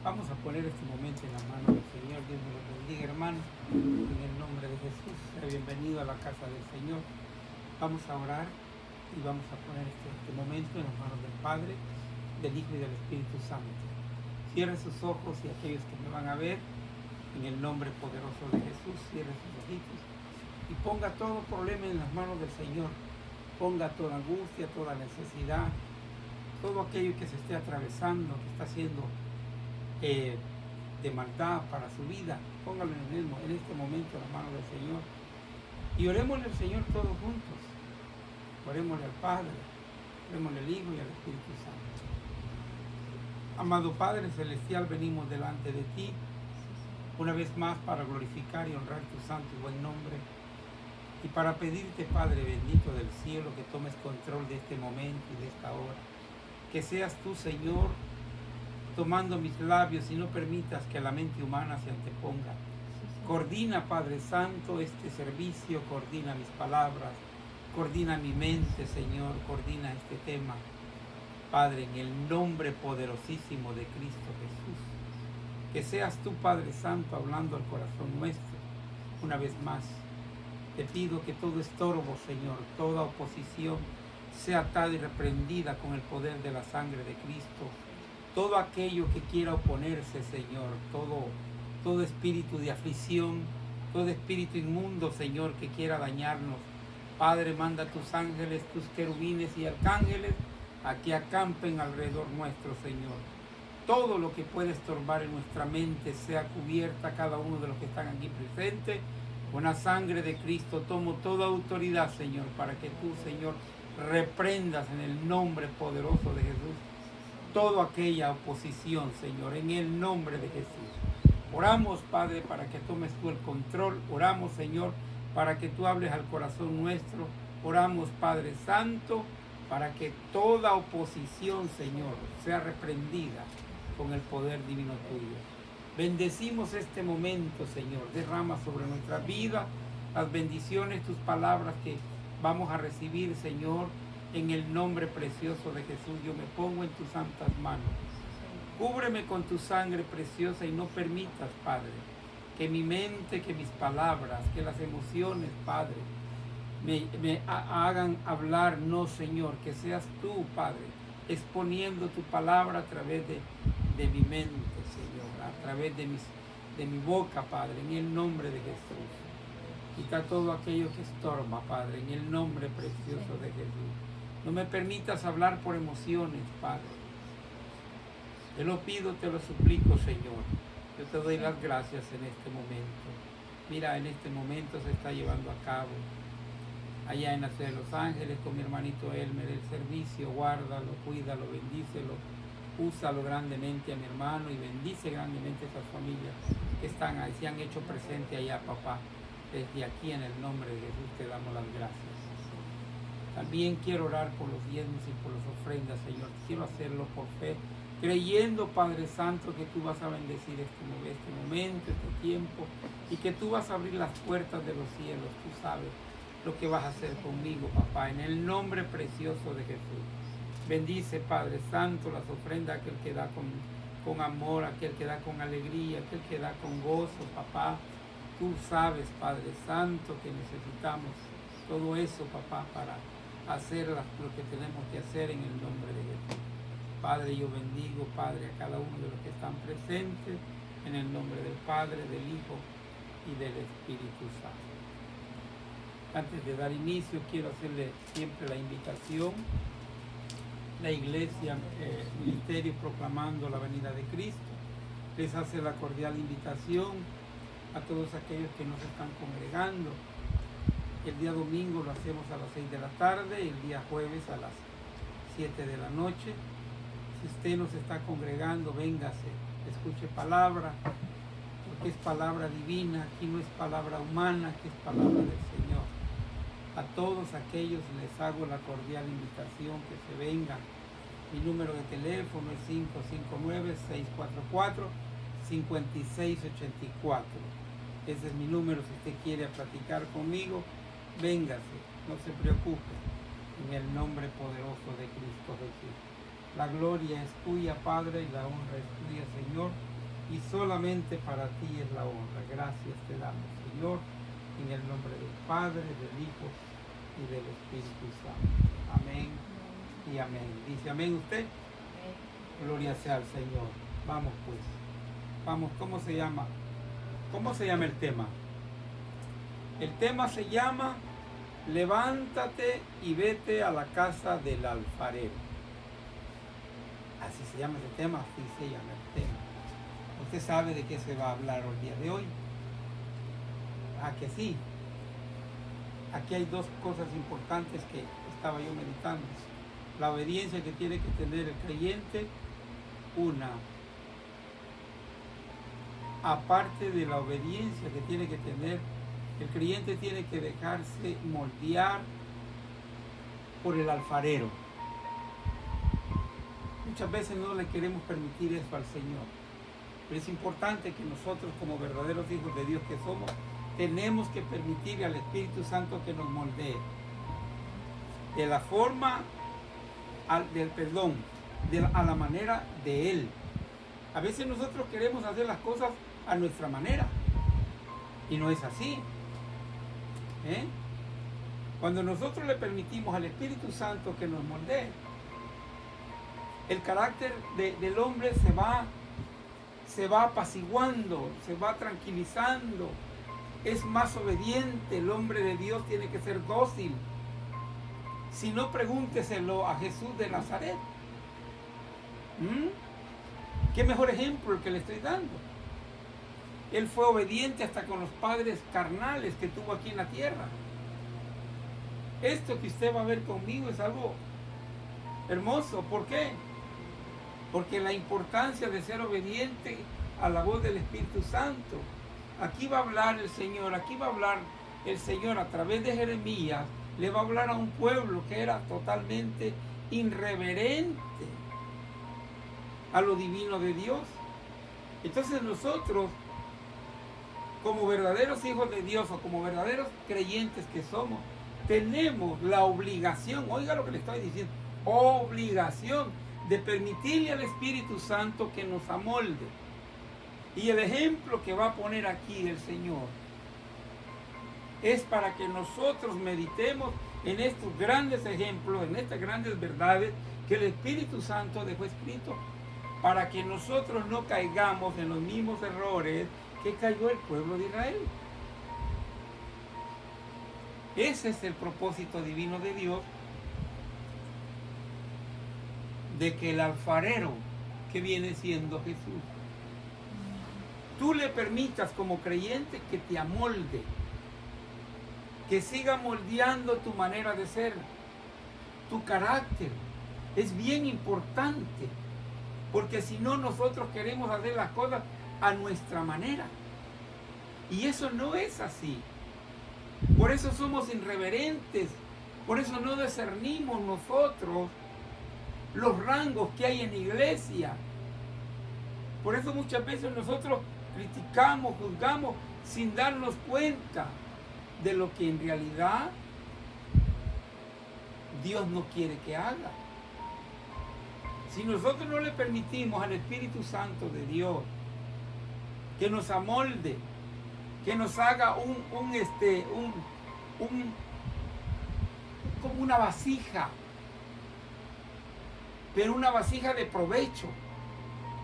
Vamos a poner este momento en la mano del Señor. Dios me lo bendiga, hermano. En el nombre de Jesús, sea bienvenido a la casa del Señor. Vamos a orar y vamos a poner este momento en las manos del Padre, del Hijo y del Espíritu Santo. Cierre sus ojos y aquellos que me van a ver, en el nombre poderoso de Jesús, cierre sus ojitos y ponga todo problema en las manos del Señor. Ponga toda angustia, toda necesidad, todo aquello que se esté atravesando, que está siendo de maldad para su vida, póngalo en este momento en las manos del Señor. Y orémosle al Señor todos juntos. Orémosle al Padre, orémosle al Hijo y al Espíritu Santo. Amado Padre Celestial, venimos delante de ti una vez más para glorificar y honrar tu santo y buen nombre. Y para pedirte, Padre bendito del cielo, que tomes control de este momento y de esta hora. Que seas tú, Señor, tomando mis labios y no permitas que la mente humana se anteponga. Coordina, Padre Santo, este servicio, coordina mis palabras, coordina mi mente, Señor, coordina este tema. Padre, en el nombre poderosísimo de Cristo Jesús, que seas tú, Padre Santo, hablando al corazón nuestro. Una vez más, te pido que todo estorbo, Señor, toda oposición, sea atada y reprendida con el poder de la sangre de Cristo. Todo aquello que quiera oponerse, Señor, todo espíritu de aflicción, todo espíritu inmundo, Señor, que quiera dañarnos. Padre, manda tus ángeles, tus querubines y arcángeles a que acampen alrededor nuestro, Señor. Todo lo que puede estorbar en nuestra mente sea cubierta, cada uno de los que están aquí presentes. Con la sangre de Cristo tomo toda autoridad, Señor, para que tú, Señor, reprendas en el nombre poderoso de Jesús toda aquella oposición, Señor, en el nombre de Jesús. Oramos, Padre, para que tomes tú el control. Oramos, Señor, para que tú hables al corazón nuestro. Oramos, Padre Santo, para que toda oposición, Señor, sea reprendida con el poder divino tuyo. Bendecimos este momento, Señor. Derrama sobre nuestra vida las bendiciones, tus palabras que vamos a recibir, Señor. En el nombre precioso de Jesús, yo me pongo en tus santas manos. Cúbreme con tu sangre preciosa y no permitas, Padre, que mi mente, que mis palabras, que las emociones, Padre, me hagan hablar. No, Señor, que seas tú, Padre, exponiendo tu palabra a través de mi mente, Señor, a través de mi boca, Padre, en el nombre de Jesús. Quita todo aquello que estorba, Padre, en el nombre precioso de Jesús. No me permitas hablar por emociones, Padre. Te lo pido, te lo suplico, Señor. Yo te doy las gracias en este momento. Mira, en este momento se está llevando a cabo allá en la ciudad de Los Ángeles con mi hermanito Elmer el servicio. Guárdalo, cuídalo, bendícelo. Úsalo grandemente a mi hermano y bendice grandemente a estas familias que están ahí, se han hecho presente allá, papá. Desde aquí, en el nombre de Jesús, te damos las gracias. También quiero orar por los diezmos y por las ofrendas, Señor. Quiero hacerlo por fe, creyendo, Padre Santo, que tú vas a bendecir este momento, este tiempo, y que tú vas a abrir las puertas de los cielos. Tú sabes lo que vas a hacer conmigo, papá, en el nombre precioso de Jesús. Bendice, Padre Santo, las ofrendas, aquel que da con amor, aquel que da con alegría, aquel que da con gozo, papá. Tú sabes, Padre Santo, que necesitamos todo eso, papá, para hacer lo que tenemos que hacer en el nombre de Jesús. Padre, yo bendigo, Padre, a cada uno de los que están presentes, en el nombre del Padre, del Hijo y del Espíritu Santo. Antes de dar inicio, quiero hacerle siempre la invitación. La Iglesia Ministerio Proclamando la Venida de Cristo les hace la cordial invitación a todos aquellos que nos están congregando. El día domingo lo hacemos a las 6 de la tarde, el día jueves a las 7 de la noche. Si usted nos está congregando, véngase, escuche palabra, porque es palabra divina. Aquí no es palabra humana, aquí es palabra del Señor. A todos aquellos les hago la cordial invitación que se vengan. Mi número de teléfono es 559-644-5684. Ese es mi número. Si usted quiere platicar conmigo, véngase, no se preocupe, en el nombre poderoso de Cristo Jesús. La gloria es tuya, Padre, y la honra es tuya, Señor, solamente para ti es la honra. Gracias te damos, Señor, en el nombre del Padre, del Hijo y del Espíritu Santo. Amén y amén. Dice amén usted. Gloria sea al Señor. Vamos pues. Vamos, ¿cómo se llama? ¿Cómo se llama el tema? El tema se llama Levántate y vete a la casa del alfarero. Así se llama el tema, así se llama el tema. ¿Usted sabe de qué se va a hablar el día de hoy? ¿A que sí? Aquí hay dos cosas importantes que estaba yo meditando. La obediencia que tiene que tener el creyente, una. Aparte de la obediencia que tiene que tener, el creyente tiene que dejarse moldear por el alfarero. Muchas veces no le queremos permitir eso al Señor. Pero es importante que nosotros, como verdaderos hijos de Dios que somos, tenemos que permitirle al Espíritu Santo que nos moldee. De la forma, a la manera de Él. A veces nosotros queremos hacer las cosas a nuestra manera. Y no es así. Cuando nosotros le permitimos al Espíritu Santo que nos moldee, el carácter del hombre se va apaciguando, se va tranquilizando, es más obediente. El hombre de Dios tiene que ser dócil. Si no, pregúnteselo a Jesús de Nazaret. ¿Qué mejor ejemplo el que le estoy dando? Él fue obediente hasta con los padres carnales que tuvo aquí en la tierra. Esto que usted va a ver conmigo es algo hermoso. ¿Por qué? Porque la importancia de ser obediente a la voz del Espíritu Santo. Aquí va a hablar el Señor, a través de Jeremías, le va a hablar a un pueblo que era totalmente irreverente a lo divino de Dios. Entonces nosotros, como verdaderos hijos de Dios o como verdaderos creyentes que somos, tenemos la obligación, oiga lo que le estoy diciendo, obligación de permitirle al Espíritu Santo que nos amolde. Y el ejemplo que va a poner aquí el Señor es para que nosotros meditemos en estos grandes ejemplos, en estas grandes verdades que el Espíritu Santo dejó escrito, para que nosotros no caigamos en los mismos errores que cayó el pueblo de Israel. Ese es el propósito divino de Dios, de que el alfarero, que viene siendo Jesús, tú le permitas como creyente que te amolde, que siga moldeando tu manera de ser, tu carácter. Es bien importante, porque si no, nosotros queremos hacer las cosas a nuestra manera, y eso no es así. Por eso somos irreverentes, por eso no discernimos nosotros los rangos que hay en la iglesia. Por eso muchas veces nosotros criticamos, juzgamos sin darnos cuenta de lo que en realidad Dios no quiere que haga. Si nosotros no le permitimos al Espíritu Santo de Dios que nos amolde, que nos haga como una vasija, pero una vasija de provecho.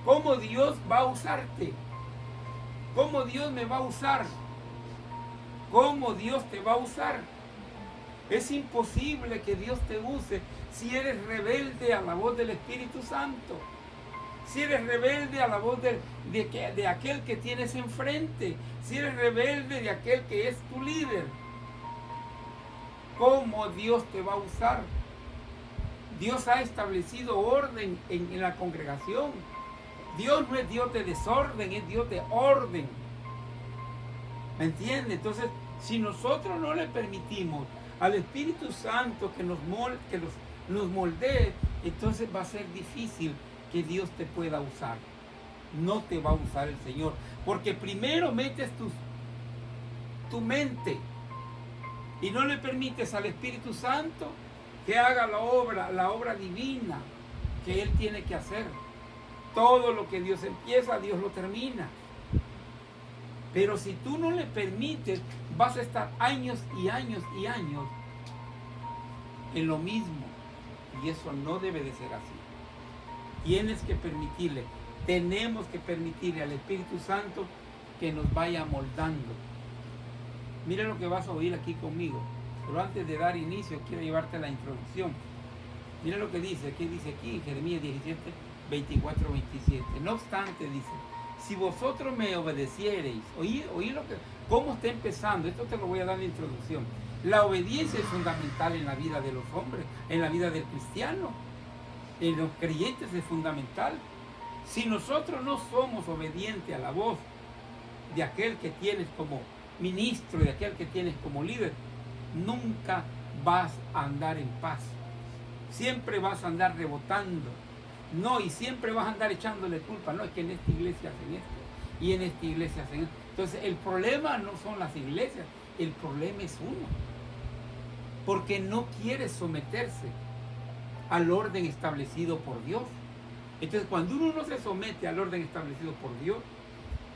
¿Cómo Dios va a usarte? ¿Cómo Dios me va a usar? ¿Cómo Dios te va a usar? Es imposible que Dios te use si eres rebelde a la voz del Espíritu Santo. Si eres rebelde a la voz de aquel que tienes enfrente. Si eres rebelde de aquel que es tu líder. ¿Cómo Dios te va a usar? Dios ha establecido orden en la congregación. Dios no es Dios de desorden, es Dios de orden. ¿Me entiende? Entonces, si nosotros no le permitimos al Espíritu Santo que nos moldee, entonces va a ser difícil que Dios te pueda usar. No te va a usar el Señor, porque primero metes tu mente y no le permites al Espíritu Santo que haga la obra divina que Él tiene que hacer. Todo lo que Dios empieza, Dios lo termina. Pero si tú no le permites, vas a estar años y años y años en lo mismo. Y eso no debe de ser así. Tienes que permitirle, tenemos que permitirle al Espíritu Santo que nos vaya moldando. Mira lo que vas a oír aquí conmigo. Pero antes de dar inicio, quiero llevarte a la introducción. Mira lo que dice aquí en Jeremías 17, 24, 27. No obstante, dice, si vosotros me obedeciereis, oí cómo está empezando, esto te lo voy a dar en la introducción. La obediencia es fundamental en la vida de los hombres, en la vida del cristiano, en los creyentes es fundamental. Si nosotros no somos obedientes a la voz de aquel que tienes como ministro, de aquel que tienes como líder, nunca vas a andar en paz. Siempre vas a andar rebotando. No, y siempre vas a andar echándole culpa. No, es que en esta iglesia hacen esto y en esta iglesia hacen esto. Entonces el problema no son las iglesias, el problema es uno. Porque no quiere someterse al orden establecido por Dios. Entonces cuando uno no se somete al orden establecido por Dios,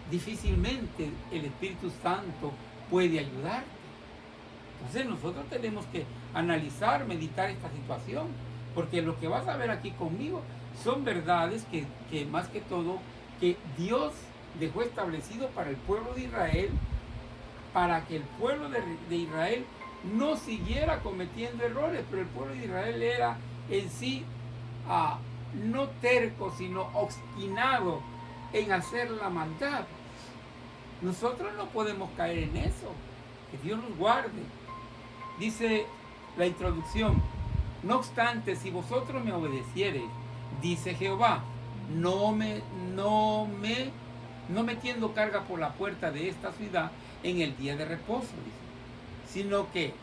difícilmente el Espíritu Santo puede ayudarte. Entonces nosotros tenemos que analizar, meditar esta situación, porque lo que vas a ver aquí conmigo son verdades que más que todo, que Dios dejó establecido para el pueblo de Israel, para que el pueblo de Israel no siguiera cometiendo errores, pero el pueblo de Israel era en sí no terco, sino obstinado en hacer la maldad. Nosotros no podemos caer en eso, que Dios nos guarde. Dice la introducción, no obstante, si vosotros me obedeciereis, dice Jehová, no metiendo carga por la puerta de esta ciudad en el día de reposo, dice, sino que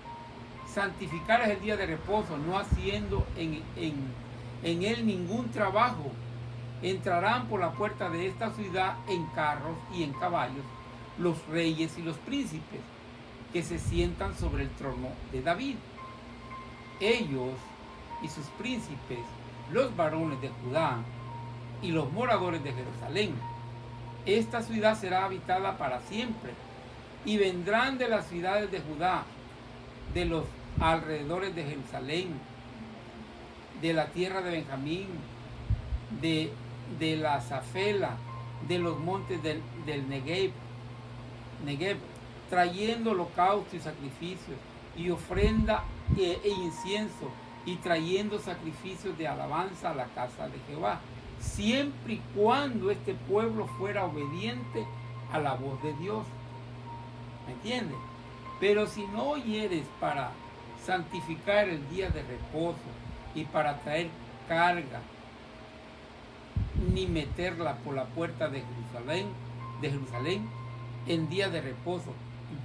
santificaras el día de reposo, no haciendo en él ningún trabajo, entrarán por la puerta de esta ciudad en carros y en caballos los reyes y los príncipes que se sientan sobre el trono de David. Ellos y sus príncipes, los varones de Judá y los moradores de Jerusalén. Esta ciudad será habitada para siempre, y vendrán de las ciudades de Judá, de los alrededores de Jerusalén, de la tierra de Benjamín, de la Zafela, de los montes del Negev, trayendo holocausto y sacrificios, y ofrenda e incienso, y trayendo sacrificios de alabanza a la casa de Jehová, siempre y cuando este pueblo fuera obediente a la voz de Dios. ¿Me entiendes? Pero si no oyeres para santificar el día de reposo y para traer carga, ni meterla por la puerta de Jerusalén en día de reposo,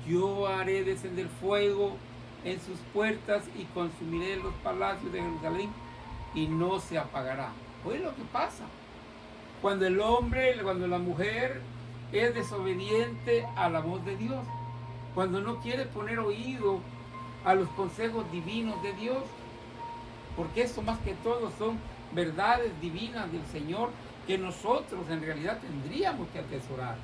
yo haré descender fuego en sus puertas y consumiré los palacios de Jerusalén y no se apagará. Oye lo que pasa cuando el hombre, cuando la mujer es desobediente a la voz de Dios, cuando no quiere poner oído a los consejos divinos de Dios, porque eso más que todo son verdades divinas del Señor que nosotros en realidad tendríamos que atesorar.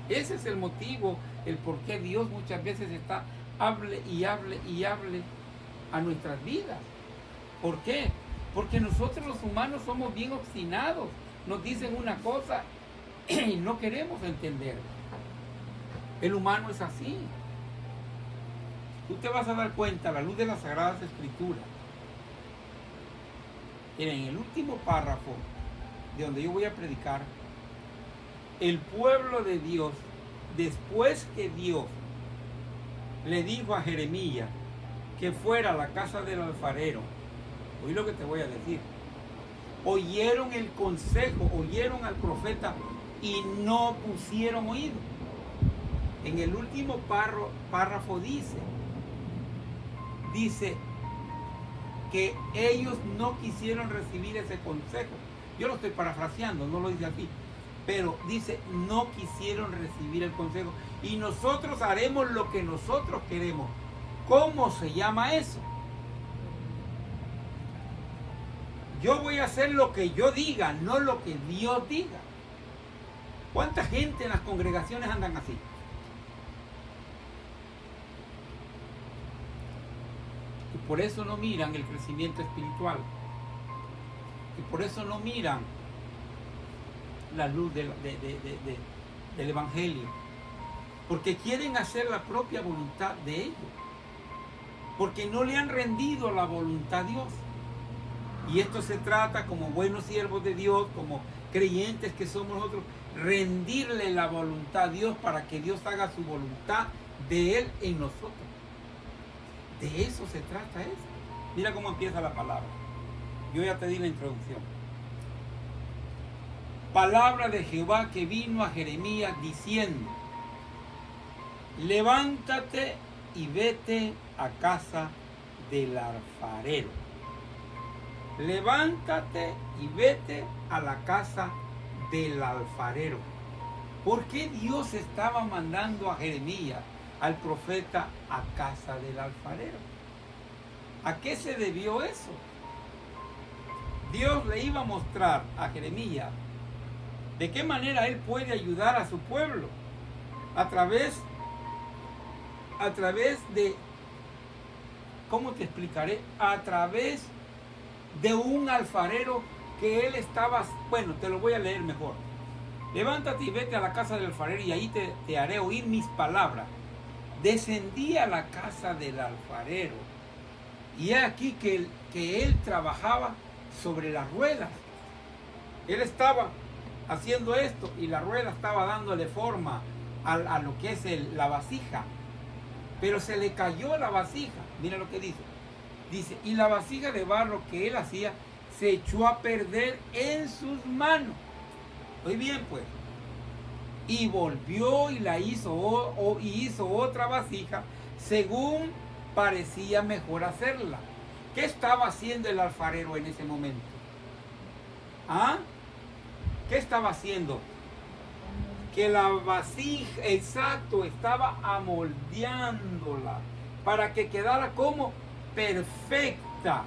Ese es el motivo, el por qué Dios muchas veces está hable y hable y hable a nuestras vidas. ¿Por qué? Porque nosotros los humanos somos bien obstinados. Nos dicen una cosa y no queremos entender. El humano es así. Tú te vas a dar cuenta a la luz de las Sagradas Escrituras. En el último párrafo de donde yo voy a predicar, el pueblo de Dios, después que Dios le dijo a Jeremías que fuera a la casa del alfarero, oí lo que te voy a decir, oyeron el consejo, oyeron al profeta y no pusieron oído. En el último párrafo dice que ellos no quisieron recibir ese consejo. Yo lo estoy parafraseando, no lo dice así, pero dice no quisieron recibir el consejo y nosotros haremos lo que nosotros queremos. ¿Cómo se llama eso? Yo voy a hacer lo que yo diga, no lo que Dios diga. ¿Cuánta gente en las congregaciones andan así? Y por eso no miran el crecimiento espiritual. Y por eso no miran la luz del Evangelio. Porque quieren hacer la propia voluntad de ellos. Porque no le han rendido la voluntad a Dios. Y esto se trata, como buenos siervos de Dios, como creyentes que somos nosotros, rendirle la voluntad a Dios para que Dios haga su voluntad de Él en nosotros. De eso se trata eso. Mira cómo empieza la palabra. Yo ya te di la introducción. Palabra de Jehová que vino a Jeremías diciendo: levántate y vete a casa del alfarero. Levántate y vete a la casa del alfarero. ¿Por qué Dios estaba mandando a Jeremías, al profeta, a casa del alfarero? ¿A qué se debió eso? Dios le iba a mostrar a Jeremías de qué manera él puede ayudar a su pueblo a través de, ¿cómo te explicaré? A través de un alfarero que él estaba, bueno, te lo voy a leer mejor. Levántate y vete a la casa del alfarero y ahí te haré oír mis palabras. Descendí a la casa del alfarero y he aquí que él trabajaba sobre las ruedas. Él estaba haciendo esto y la rueda estaba dándole forma a lo que es la vasija. Pero se le cayó la vasija. Mira lo que dice. Dice, y la vasija de barro que él hacía se echó a perder en sus manos. Muy bien, pues. Y volvió y la hizo, hizo otra vasija según parecía mejor hacerla. ¿Qué estaba haciendo el alfarero en ese momento? ¿Ah? ¿Qué estaba haciendo? Que la vasija, exacto, estaba amoldeándola para que quedara como perfecta,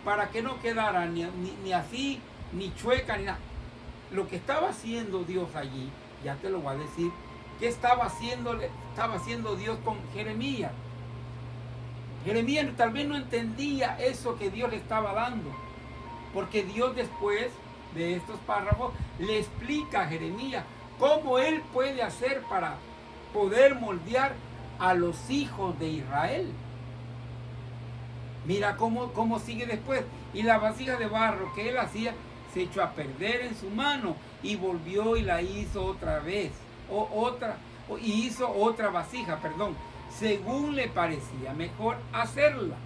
para que no quedara ni así, ni chueca, ni nada. Lo que estaba haciendo Dios allí, ya te lo voy a decir, ¿qué estaba haciendo Dios con Jeremías? Jeremías tal vez no entendía eso que Dios le estaba dando, porque Dios después de estos párrafos le explica a Jeremías cómo él puede hacer para poder moldear a los hijos de Israel. Mira cómo sigue después. Y la vasija de barro que él hacía se echó a perder en su mano y volvió y la hizo otra vez. Hizo otra vasija, según le parecía mejor hacerla.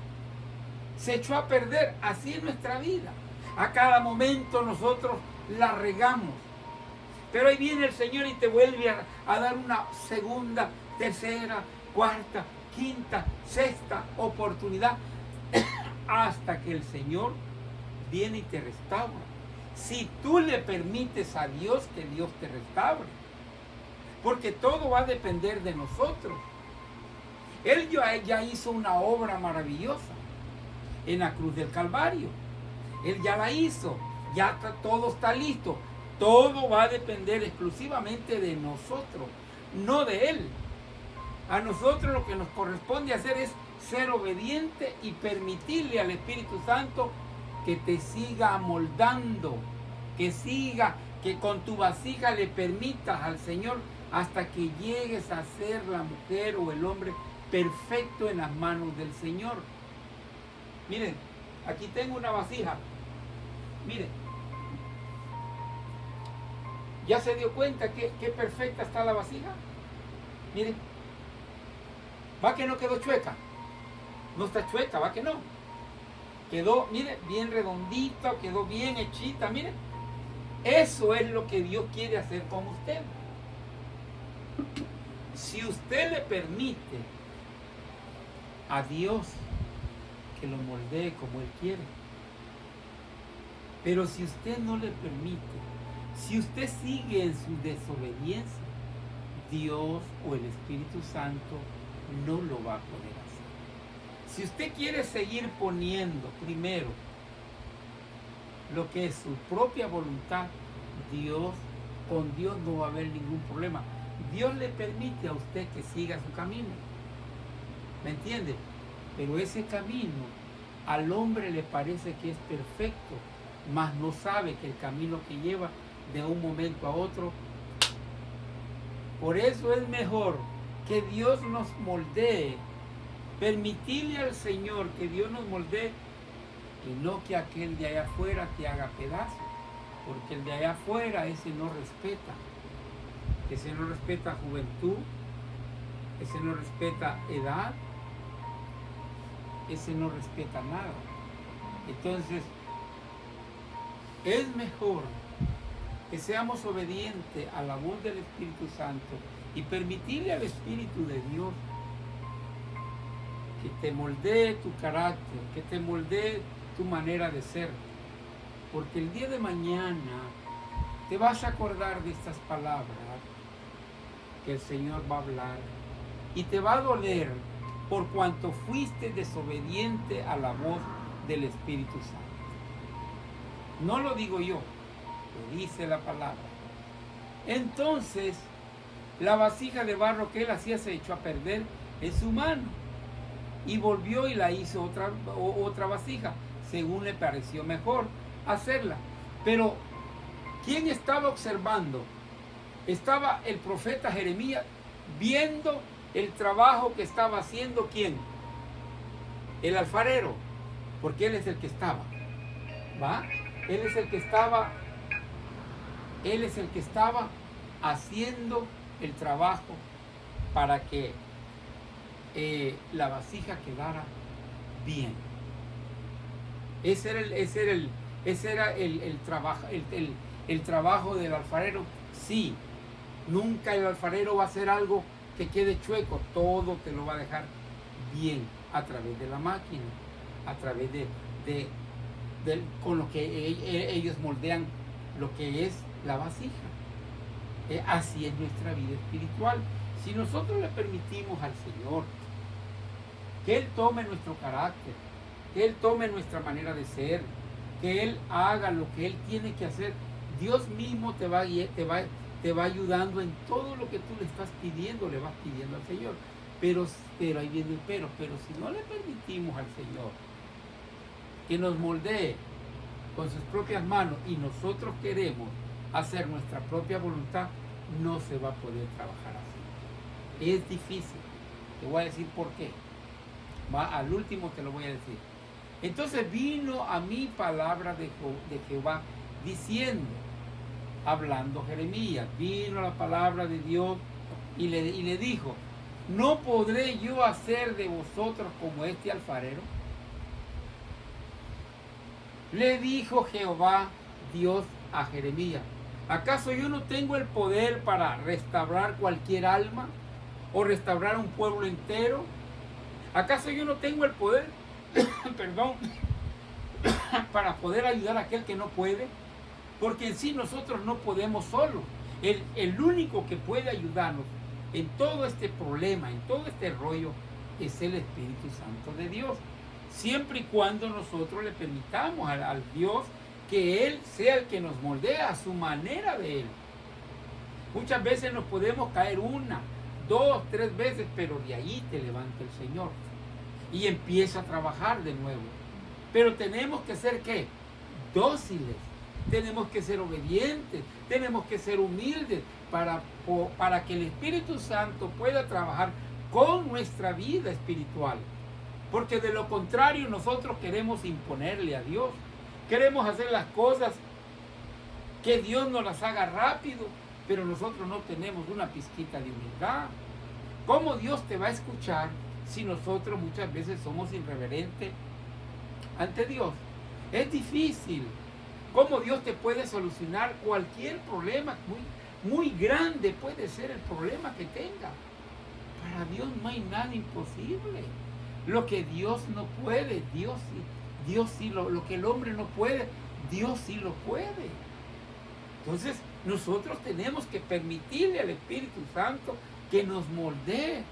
Se echó a perder. Así es nuestra vida. A cada momento nosotros la regamos. Pero ahí viene el Señor y te vuelve a dar una segunda, tercera, cuarta, quinta, sexta oportunidad hasta que el Señor viene y te restaura. Si tú le permites a Dios que Dios te restaure, porque todo va a depender de nosotros. Él ya hizo una obra maravillosa en la cruz del Calvario. Él ya la hizo, todo está listo. Todo va a depender exclusivamente de nosotros, no de Él. A nosotros lo que nos corresponde hacer es ser obediente y permitirle al Espíritu Santo que te siga amoldando, que con tu vasija le permitas al Señor hasta que llegues a ser la mujer o el hombre perfecto en las manos del Señor. Miren, aquí tengo una vasija. Miren, ¿ya se dio cuenta qué perfecta está la vasija? Miren, va que no quedó chueca. No está chueca, va que no. Quedó, miren, bien redondita, quedó bien hechita, miren. Eso es lo que Dios quiere hacer con usted. Si usted le permite a Dios que lo moldee como Él quiere. Pero si usted no le permite, si usted sigue en su desobediencia, Dios o el Espíritu Santo no lo va a poder hacer. Si usted quiere seguir poniendo primero lo que es su propia voluntad, con Dios no va a haber ningún problema. Dios le permite a usted que siga su camino. ¿Me entiende? Pero ese camino al hombre le parece que es perfecto, mas no sabe que el camino que lleva de un momento a otro. Por eso es mejor que Dios nos moldee, permitirle al Señor que Dios nos moldee, que no que aquel de allá afuera te haga pedazo, porque el de allá afuera ese no respeta juventud, ese no respeta edad, ese no respeta nada. Entonces, es mejor que seamos obedientes a la voz del Espíritu Santo y permitirle al Espíritu de Dios que te moldee tu carácter, que te moldee tu manera de ser. Porque el día de mañana te vas a acordar de estas palabras que el Señor va a hablar y te va a doler por cuanto fuiste desobediente a la voz del Espíritu Santo. No lo digo yo, lo dice la palabra. Entonces, la vasija de barro que él hacía se echó a perder en su mano y volvió y la hizo otra vasija, según le pareció mejor hacerla. Pero, ¿quién estaba observando? Estaba el profeta Jeremías viendo el trabajo que estaba haciendo, ¿quién? El alfarero, porque él es el que estaba, ¿va? Él es el que estaba haciendo el trabajo para que la vasija quedara bien. Ese era el trabajo del alfarero. Sí, nunca el alfarero va a hacer algo que quede chueco, todo te lo va a dejar bien a través de la máquina, a través con lo que ellos moldean lo que es la vasija. Así es nuestra vida espiritual. Si nosotros le permitimos al Señor que Él tome nuestro carácter, que Él tome nuestra manera de ser, que Él haga lo que Él tiene que hacer, Dios mismo te va ayudando en todo lo que tú le estás pidiendo, le vas pidiendo al Señor. Pero ahí viene el pero si no le permitimos al Señor que nos moldee con sus propias manos y nosotros queremos hacer nuestra propia voluntad, no se va a poder trabajar así. Es difícil. Te voy a decir por qué. Al último te lo voy a decir. Entonces vino a mí palabra de Jehová diciendo, hablando Jeremías, vino la palabra de Dios y le dijo, ¿no podré yo hacer de vosotros como este alfarero? Le dijo Jehová Dios a Jeremías, ¿acaso yo no tengo el poder para restaurar cualquier alma o restaurar un pueblo entero? ¿Acaso yo no tengo el poder, para poder ayudar a aquel que no puede? Porque en sí nosotros no podemos solos. El único que puede ayudarnos en todo este problema, en todo este rollo, es el Espíritu Santo de Dios. Siempre y cuando nosotros le permitamos al Dios que Él sea el que nos moldea a su manera de Él. Muchas veces nos podemos caer 1, 2, 3 veces, pero de ahí te levanta el Señor y empieza a trabajar de nuevo. Pero tenemos que ser, ¿qué? Dóciles. Tenemos que ser obedientes, tenemos que ser humildes para que el Espíritu Santo pueda trabajar con nuestra vida espiritual. Porque de lo contrario nosotros queremos imponerle a Dios. Queremos hacer las cosas que Dios nos las haga rápido, pero nosotros no tenemos una pizquita de humildad. ¿Cómo Dios te va a escuchar si nosotros muchas veces somos irreverentes ante Dios? Es difícil. ¿Cómo Dios te puede solucionar cualquier problema? Muy grande puede ser el problema que tenga. Para Dios no hay nada imposible. Lo que Dios no puede, Dios sí lo que el hombre no puede, Dios sí lo puede. Entonces, nosotros tenemos que permitirle al Espíritu Santo que nos moldee,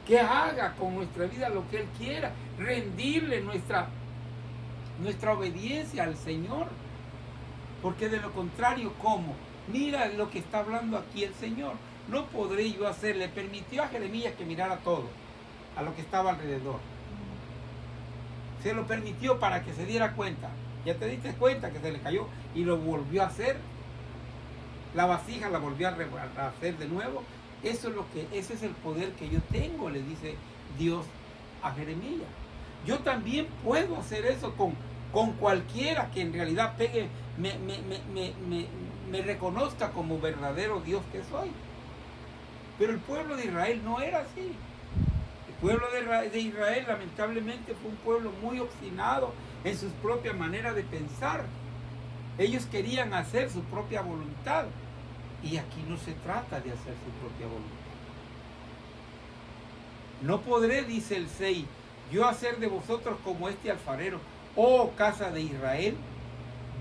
que haga con nuestra vida lo que Él quiera, rendirle nuestra obediencia al Señor. Porque de lo contrario, ¿cómo? Mira lo que está hablando aquí el Señor. No podré yo hacer. Le permitió a Jeremías que mirara todo, a lo que estaba alrededor. Se lo permitió para que se diera cuenta. Ya te diste cuenta que se le cayó y lo volvió a hacer. La vasija la volvió a hacer de nuevo. Ese es el poder que yo tengo, le dice Dios a Jeremías. Yo también puedo hacer eso con cualquiera que en realidad me reconozca como verdadero Dios que soy. Pero el pueblo de Israel no era así. El pueblo de Israel lamentablemente fue un pueblo muy obstinado en sus propias maneras de pensar. Ellos querían hacer su propia voluntad. Y aquí no se trata de hacer su propia voluntad. No podré, dice el 6, yo hacer de vosotros como este alfarero, oh casa de Israel,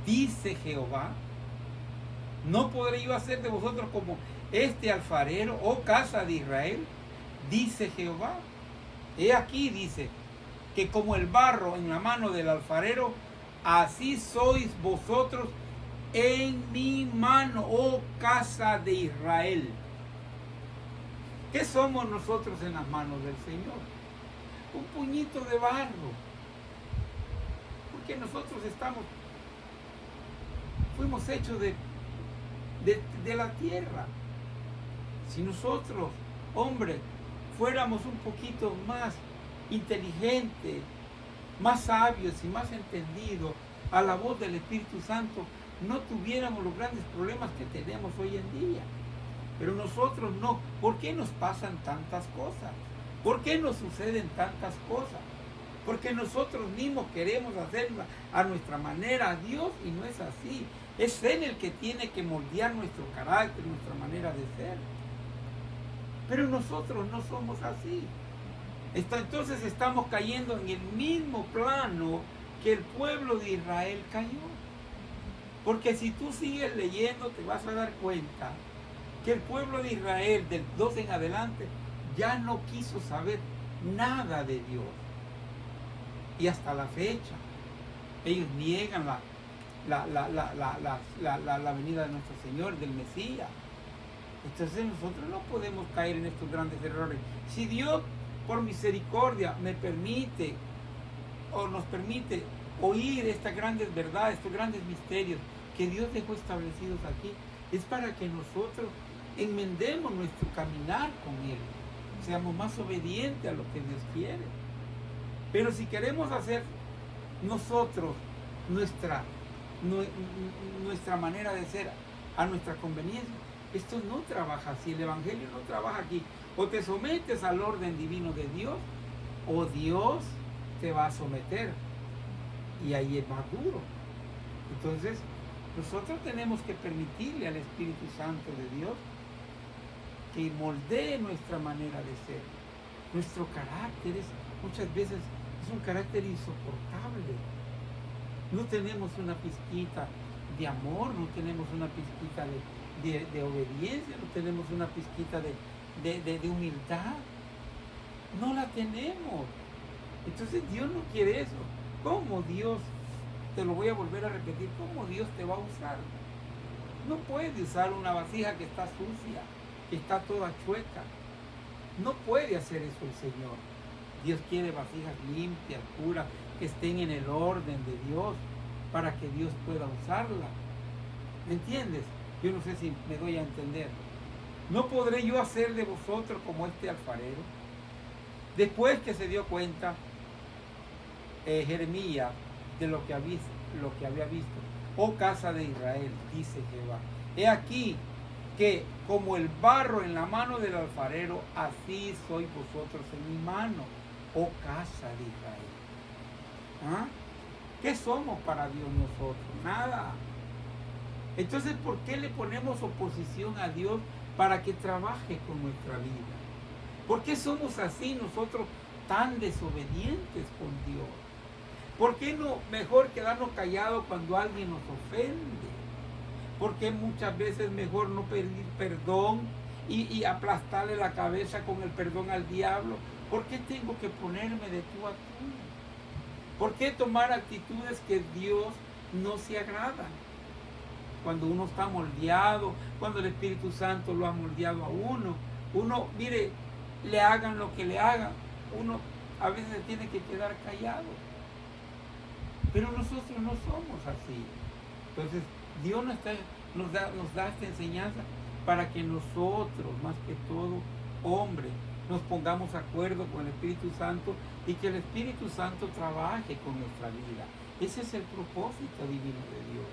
dice Jehová. No podré yo hacer de vosotros como este alfarero, oh casa de Israel, dice Jehová. He aquí, dice, que como el barro en la mano del alfarero, así sois vosotros en mi mano, oh casa de Israel. ¿Qué somos nosotros en las manos del Señor? Un puñito de barro. Porque nosotros fuimos hechos de la tierra. Si nosotros, hombre, fuéramos un poquito más inteligentes, más sabios y más entendidos a la voz del Espíritu Santo, no tuviéramos los grandes problemas que tenemos hoy en día. Pero nosotros no. ¿Por qué nos pasan tantas cosas? ¿Por qué nos suceden tantas cosas? Porque nosotros mismos queremos hacerla a nuestra manera a Dios y no es así. Es Él el que tiene que moldear nuestro carácter, nuestra manera de ser. Pero nosotros no somos así. Entonces estamos cayendo en el mismo plano que el pueblo de Israel cayó. Porque si tú sigues leyendo te vas a dar cuenta que el pueblo de Israel del 12 en adelante ya no quiso saber nada de Dios. Y hasta la fecha ellos niegan la venida de nuestro Señor, del Mesías. Entonces nosotros no podemos caer en estos grandes errores. Si Dios por misericordia me permite o nos permite oír estas grandes verdades, estos grandes misterios que Dios dejó establecidos aquí, es para que nosotros enmendemos nuestro caminar con Él, seamos más obedientes a lo que Dios quiere. Pero si queremos hacer nosotros nuestra manera de ser a nuestra conveniencia, esto no trabaja así. El Evangelio no trabaja aquí. O te sometes al orden divino de Dios, o Dios te va a someter. Y ahí es más duro. Entonces, nosotros tenemos que permitirle al Espíritu Santo de Dios que moldee nuestra manera de ser. Nuestro carácter muchas veces es un carácter insoportable. No tenemos una pizquita de amor, no tenemos una pizquita de obediencia, no tenemos una pizquita de humildad. No la tenemos. Entonces Dios no quiere eso. ¿Cómo Dios, te lo voy a volver a repetir, cómo Dios te va a usar? No puede usar una vasija que está sucia, que está toda chueca. No puede hacer eso el Señor. Dios quiere vasijas limpias, puras, que estén en el orden de Dios, para que Dios pueda usarla. ¿Me entiendes? Yo no sé si me doy a entender. ¿No podré yo hacer de vosotros como este alfarero? Después que se dio cuenta Jeremías de lo que había visto. Oh casa de Israel, dice Jehová, he aquí que como el barro en la mano del alfarero, así sois vosotros en mi mano, oh casa de Israel. ¿Ah? ¿Qué somos para Dios nosotros? Nada. Entonces, ¿por qué le ponemos oposición a Dios para que trabaje con nuestra vida? ¿Por qué somos así nosotros tan desobedientes con Dios? ¿Por qué no mejor quedarnos callados cuando alguien nos ofende? ¿Por qué muchas veces mejor no pedir perdón y aplastarle la cabeza con el perdón al diablo? ¿Por qué tengo que ponerme de tú a tú? ¿Por qué tomar actitudes que Dios no se agrada? cuando uno está moldeado, cuando el Espíritu Santo lo ha moldeado a uno. Uno, mire, le hagan lo que le hagan, uno a veces se tiene que quedar callado. Pero nosotros no somos así. Entonces, Dios nos da esta enseñanza para que nosotros, más que todo, hombres, nos pongamos de acuerdo con el Espíritu Santo y que el Espíritu Santo trabaje con nuestra vida. Ese es el propósito divino de Dios.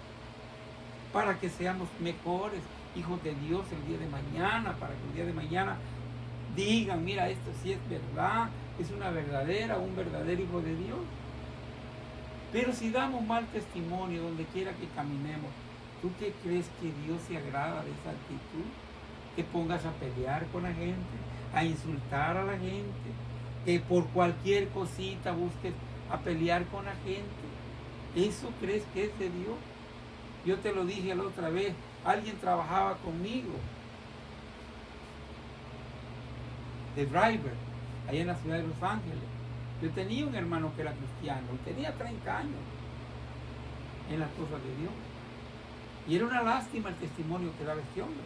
Para que seamos mejores hijos de Dios el día de mañana, para que el día de mañana digan, mira, esto sí es verdad, es un verdadero hijo de Dios. Pero si damos mal testimonio donde quiera que caminemos, ¿tú qué crees que Dios se agrada de esa actitud? Que pongas a pelear con la gente, a insultar a la gente, que por cualquier cosita busques a pelear con la gente. ¿Eso crees que es de Dios? Yo te lo dije la otra vez, alguien trabajaba conmigo, de driver, allá en la ciudad de Los Ángeles. Yo tenía un hermano que era cristiano y tenía 30 años en las cosas de Dios. Y era una lástima el testimonio que daba este hombre.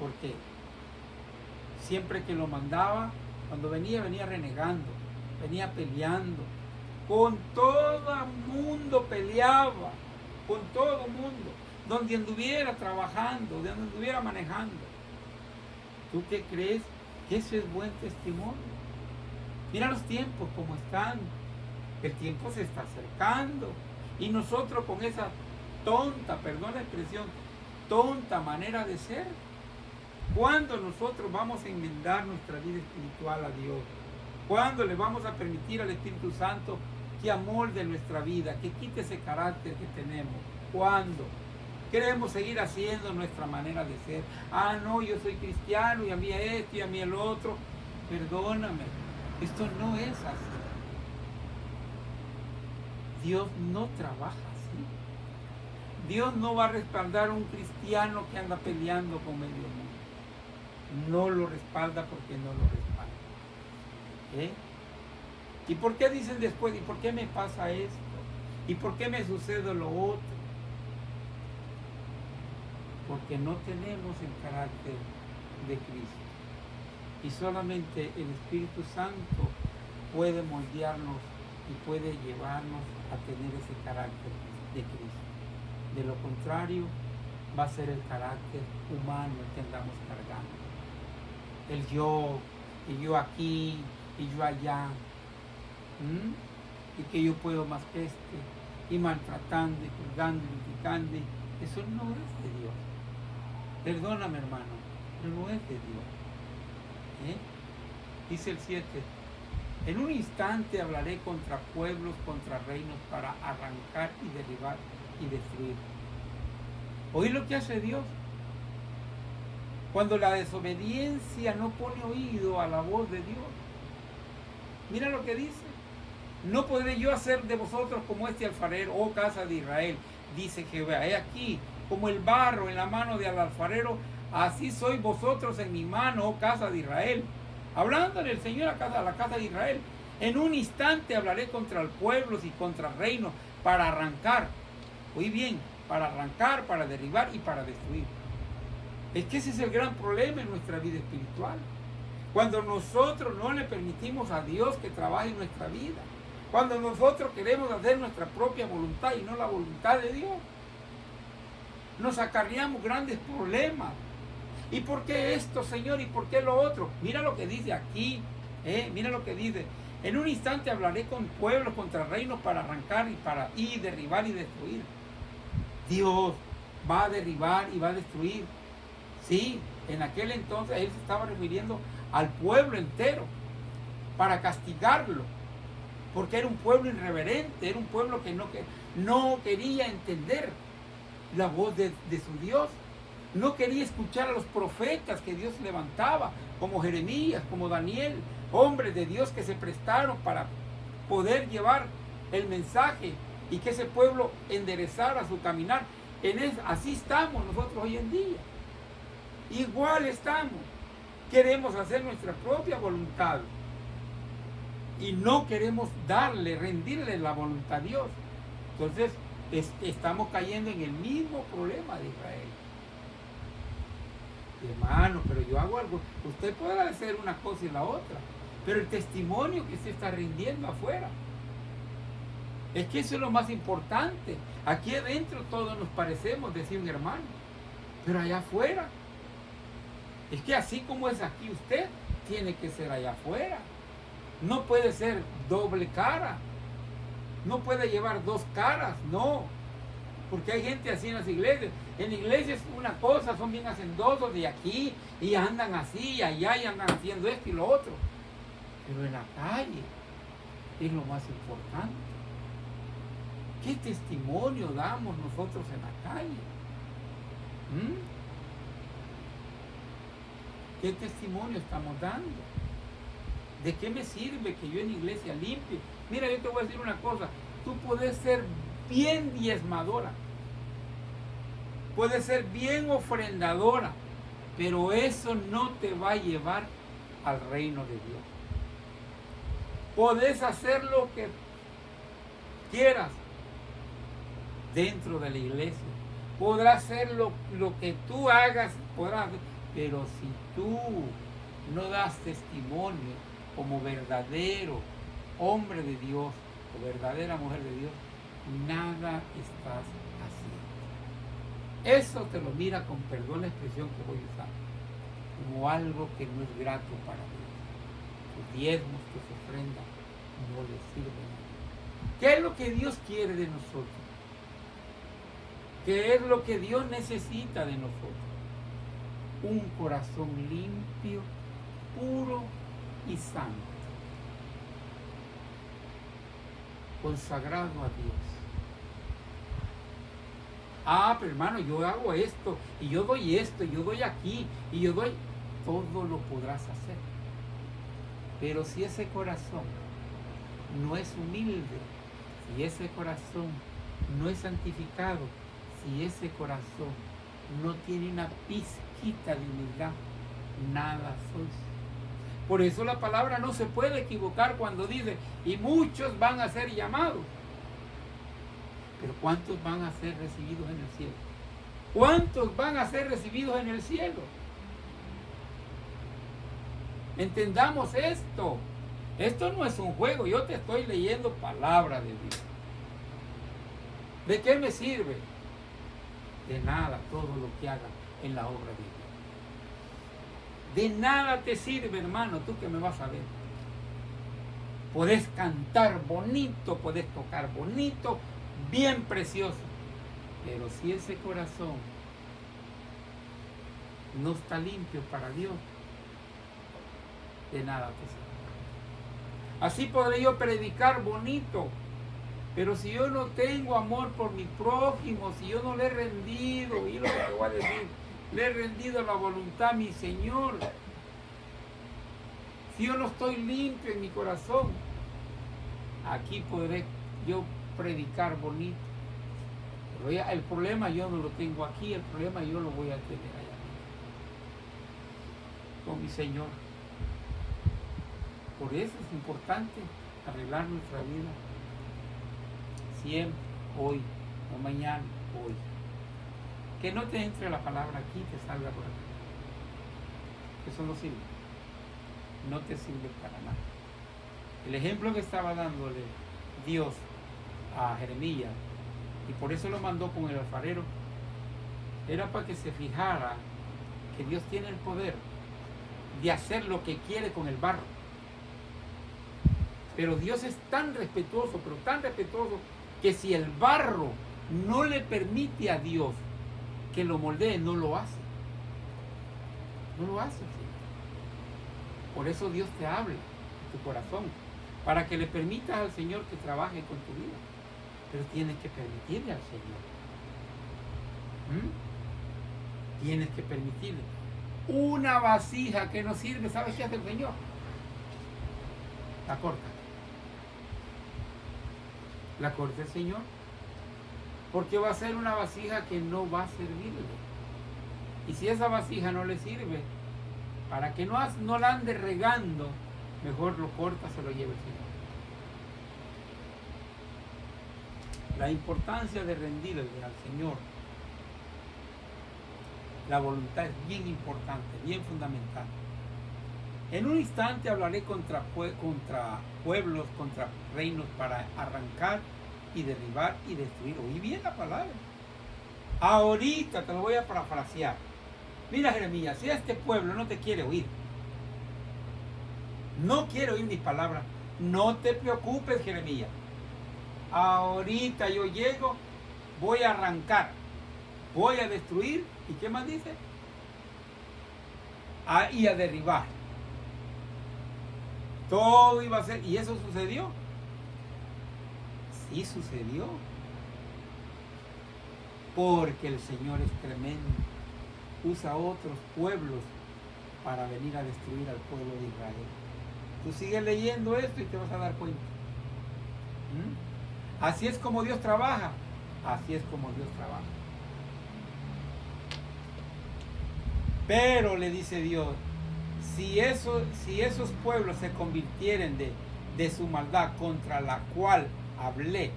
Porque siempre que lo mandaba, cuando venía renegando, venía peleando. Con todo el mundo peleaba, con todo el mundo, donde anduviera trabajando, donde anduviera manejando. ¿Tú qué crees? Que eso es buen testimonio. Mira los tiempos como están. El tiempo se está acercando. Y nosotros con esa tonta, perdón la expresión, tonta manera de ser, ¿cuándo nosotros vamos a enmendar nuestra vida espiritual a Dios? ¿Cuándo le vamos a permitir al Espíritu Santo que amolde nuestra vida, que quite ese carácter que tenemos? ¿Cuándo? Queremos seguir haciendo nuestra manera de ser. Ah, no, yo soy cristiano y a mí esto y a mí el otro. Perdóname, esto no es así. Dios no trabaja así. Dios no va a respaldar a un cristiano que anda peleando con medio mundo. No lo respalda porque no lo respalda. ¿Y por qué dicen después? ¿Y por qué me pasa esto? ¿Y por qué me sucede lo otro? Porque no tenemos el carácter de Cristo. Y solamente el Espíritu Santo puede moldearnos y puede llevarnos a tener ese carácter de Cristo. De lo contrario, va a ser el carácter humano el que andamos cargando. El yo, y yo aquí, y yo allá. Y que yo puedo más que y maltratando, y juzgando, y criticando. Eso no es de Dios. Perdóname, hermano, pero no es de Dios. Dice el 7. En un instante hablaré contra pueblos, contra reinos, para arrancar y derribar y destruir. ¿Oí lo que hace Dios? Cuando la desobediencia no pone oído a la voz de Dios. Mira lo que dice. No podré yo hacer de vosotros como este alfarero, oh casa de Israel, dice Jehová. He aquí, como el barro en la mano del alfarero, así sois vosotros en mi mano, oh casa de Israel. Hablándole el Señor a la casa de Israel. En un instante hablaré contra los pueblos y contra reinos para arrancar. Oí bien, para arrancar, para derribar y para destruir. Es que ese es el gran problema en nuestra vida espiritual. Cuando nosotros no le permitimos a Dios que trabaje en nuestra vida. Cuando nosotros queremos hacer nuestra propia voluntad y no la voluntad de Dios. Nos acarreamos grandes problemas. ¿Y por qué esto, Señor? ¿Y por qué lo otro? Mira lo que dice aquí. Mira lo que dice. En un instante hablaré con pueblos, contra reinos, para arrancar y derribar y destruir. Dios va a derribar y va a destruir. Sí, en aquel entonces él se estaba refiriendo al pueblo entero para castigarlo, porque era un pueblo irreverente, era un pueblo que no quería entender la voz de su Dios, no quería escuchar a los profetas que Dios levantaba, como Jeremías, como Daniel, hombres de Dios que se prestaron para poder llevar el mensaje y que ese pueblo enderezara su caminar. Así estamos nosotros hoy en día. Igual estamos. Queremos hacer nuestra propia voluntad y no queremos rendirle la voluntad a Dios. Entonces, estamos cayendo en el mismo problema de Israel. Hermano, pero yo hago algo. Usted puede hacer una cosa y la otra, pero el testimonio que se está rindiendo afuera, es que eso es lo más importante. Aquí adentro todos nos parecemos, decía un hermano, pero allá afuera, es que así como es aquí usted, tiene que ser allá afuera. No puede ser doble cara, no puede llevar dos caras, no, porque hay gente así en las iglesias. En la iglesia es una cosa, son bien hacendosos de aquí y andan así y allá y andan haciendo esto y lo otro, pero en la calle es lo más importante. ¿Qué testimonio damos nosotros en la calle? ¿Qué testimonio estamos dando? ¿De qué me sirve que yo en la iglesia limpie? Mira, yo te voy a decir una cosa. Tú puedes ser bien diezmadora, puedes ser bien ofrendadora, pero eso no te va a llevar al reino de Dios. Podés hacer lo que quieras dentro de la iglesia, podrás hacer lo que tú hagas, pero si tú no das testimonio como verdadero hombre de Dios o verdadera mujer de Dios, nada estás haciendo. Eso te lo mira, con perdón la expresión que voy a usar, como algo que no es grato para Dios. Tus diezmos, tus ofrendas no le sirven. ¿Qué es lo que Dios quiere de nosotros? ¿Qué es lo que Dios necesita de nosotros? Un corazón limpio, puro y santo, consagrado a Dios. Pero hermano, yo hago esto, y yo doy esto, y yo doy aquí, y yo doy... Todo lo podrás hacer. Pero si ese corazón no es humilde, si ese corazón no es santificado, si ese corazón no tiene una pizquita de humildad, nada sois. Por eso la palabra no se puede equivocar cuando dice, y muchos van a ser llamados. Pero ¿cuántos van a ser recibidos en el cielo? ¿Cuántos van a ser recibidos en el cielo? Entendamos esto. Esto no es un juego. Yo te estoy leyendo palabra de Dios. ¿De qué me sirve? De nada todo lo que haga en la obra de Dios. De nada te sirve, hermano, tú que me vas a ver. Podés cantar bonito, podés tocar bonito, bien precioso. Pero si ese corazón no está limpio para Dios, de nada te sirve. Así podré yo predicar bonito, pero si yo no tengo amor por mi prójimo, si yo no le he rendido, y lo que te voy a decir, le he rendido la voluntad a mi Señor, si yo no estoy limpio en mi corazón, aquí podré yo predicar bonito. Pero ya el problema yo no lo tengo aquí, el problema yo lo voy a tener allá con mi Señor. Por eso es importante arreglar nuestra vida. Siempre, hoy, no mañana, hoy. Que no te entre la palabra aquí, te salga por aquí. Eso no sirve. No te sirve para nada. El ejemplo que estaba dándole Dios a Jeremías, y por eso lo mandó con el alfarero, era para que se fijara que Dios tiene el poder de hacer lo que quiere con el barro. Pero Dios es tan respetuoso, pero tan respetuoso, que si el barro no le permite a Dios que lo moldee, no lo hace. No lo hace. ¿Sí? Por eso Dios te habla en tu corazón, para que le permitas al Señor que trabaje con tu vida. Pero tienes que permitirle al Señor. Tienes que permitirle. Una vasija que no sirve, ¿sabes qué hace el Señor? La corta. La corta el Señor. Porque va a ser una vasija que no va a servirle. Y si esa vasija no le sirve, para que no la ande regando, mejor lo corta, se lo lleva el Señor. La importancia de rendirle al Señor. La voluntad es bien importante, bien fundamental. En un instante hablaré contra pueblos, contra reinos para arrancar y derribar y destruir. Oí bien la palabra. Ahorita te lo voy a parafrasear. Mira, Jeremías, si este pueblo no te quiere oír, no quiere oír mis palabras, no te preocupes, Jeremías. Ahorita yo llego, voy a arrancar, voy a destruir, ¿y qué más dice? Y a derribar. Todo iba a ser, ¿y eso sucedió? Sí sucedió. Porque el Señor es tremendo. Usa otros pueblos para venir a destruir al pueblo de Israel. Tú sigues leyendo esto y te vas a dar cuenta. Así es como Dios trabaja. Así es como Dios trabaja. Pero le dice Dios, si esos pueblos se convirtieren de su maldad contra la cual hablé,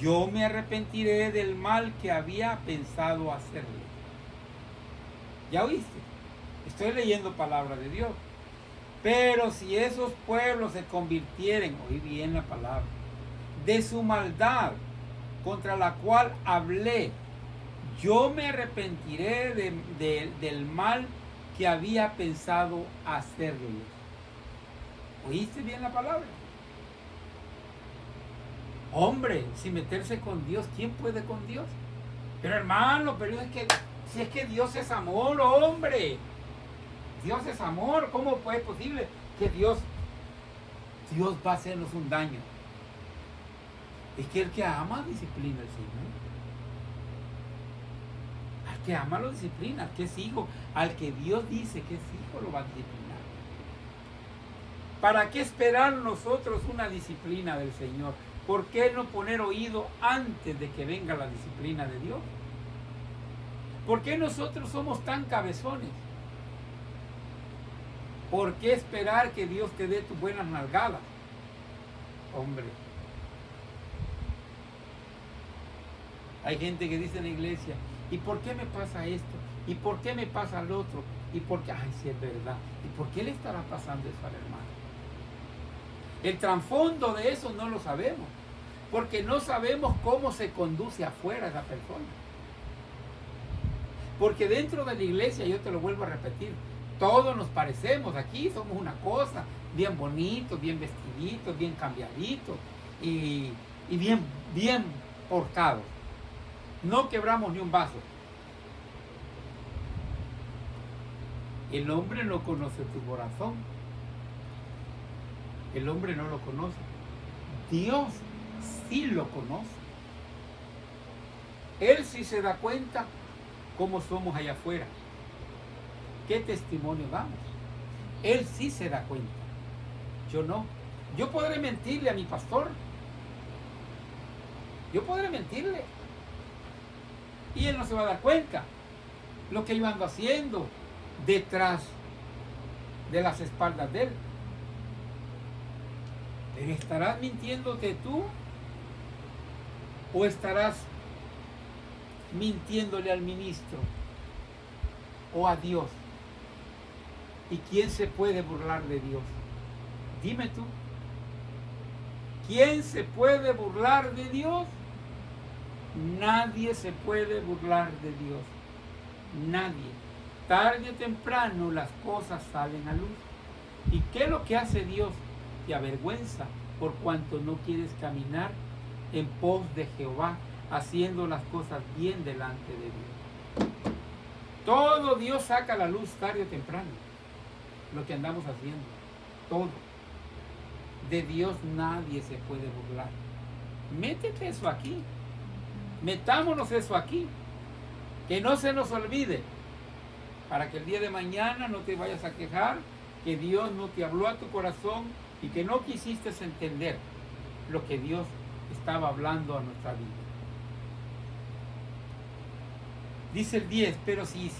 yo me arrepentiré del mal que había pensado hacerle. ¿Ya oíste? Estoy leyendo palabra de Dios. Pero si esos pueblos se convirtieren, oí bien la palabra, de su maldad contra la cual hablé, yo me arrepentiré del mal que había pensado hacerle. ¿Oíste bien la palabra? Hombre, sin meterse con Dios, ¿quién puede con Dios? Pero hermano, pero es que, si es que Dios es amor, hombre. Dios es amor. ¿Cómo fue posible que Dios va a hacernos un daño? Es que el que ama disciplina al Señor. Al que ama lo disciplina, al que es hijo, al que Dios dice que es hijo lo va a disciplinar. ¿Para qué esperar nosotros una disciplina del Señor? ¿Por qué no poner oído antes de que venga la disciplina de Dios? ¿Por qué nosotros somos tan cabezones? ¿Por qué esperar que Dios te dé tus buenas nalgadas? Hombre. Hay gente que dice en la iglesia, ¿y por qué me pasa esto? ¿Y por qué me pasa lo otro? ¿Y por qué? Ay, sí es verdad. ¿Y por qué le estará pasando eso al hermano? El trasfondo de eso no lo sabemos, porque no sabemos cómo se conduce afuera esa persona. Porque dentro de la iglesia, yo te lo vuelvo a repetir, todos nos parecemos, aquí somos una cosa, bien bonitos, bien vestiditos, bien cambiaditos y bien portados. No quebramos ni un vaso. El hombre no conoce tu corazón. El hombre no lo conoce. Dios sí lo conoce. Él sí se da cuenta cómo somos allá afuera. ¿Qué testimonio damos? Él sí se da cuenta. Yo no. Yo podré mentirle a mi pastor. Yo podré mentirle. Y él no se va a dar cuenta. Lo que yo ando haciendo detrás de las espaldas de él. Pero ¿estarás mintiéndote tú? ¿O estarás mintiéndole al ministro? ¿O a Dios? ¿Y quién se puede burlar de Dios? Dime tú. ¿Quién se puede burlar de Dios? Nadie se puede burlar de Dios. Nadie. Tarde o temprano las cosas salen a luz. ¿Y qué es lo que hace Dios? Te avergüenza por cuanto no quieres caminar en pos de Jehová, haciendo las cosas bien delante de Dios. Todo Dios saca a la luz tarde o temprano. Lo que andamos haciendo. Todo. De Dios nadie se puede burlar. Métete eso aquí. Metámonos eso aquí. Que no se nos olvide. Para que el día de mañana no te vayas a quejar que Dios no te habló a tu corazón y que no quisiste entender lo que Dios estaba hablando a nuestra vida. Dice el 10, pero si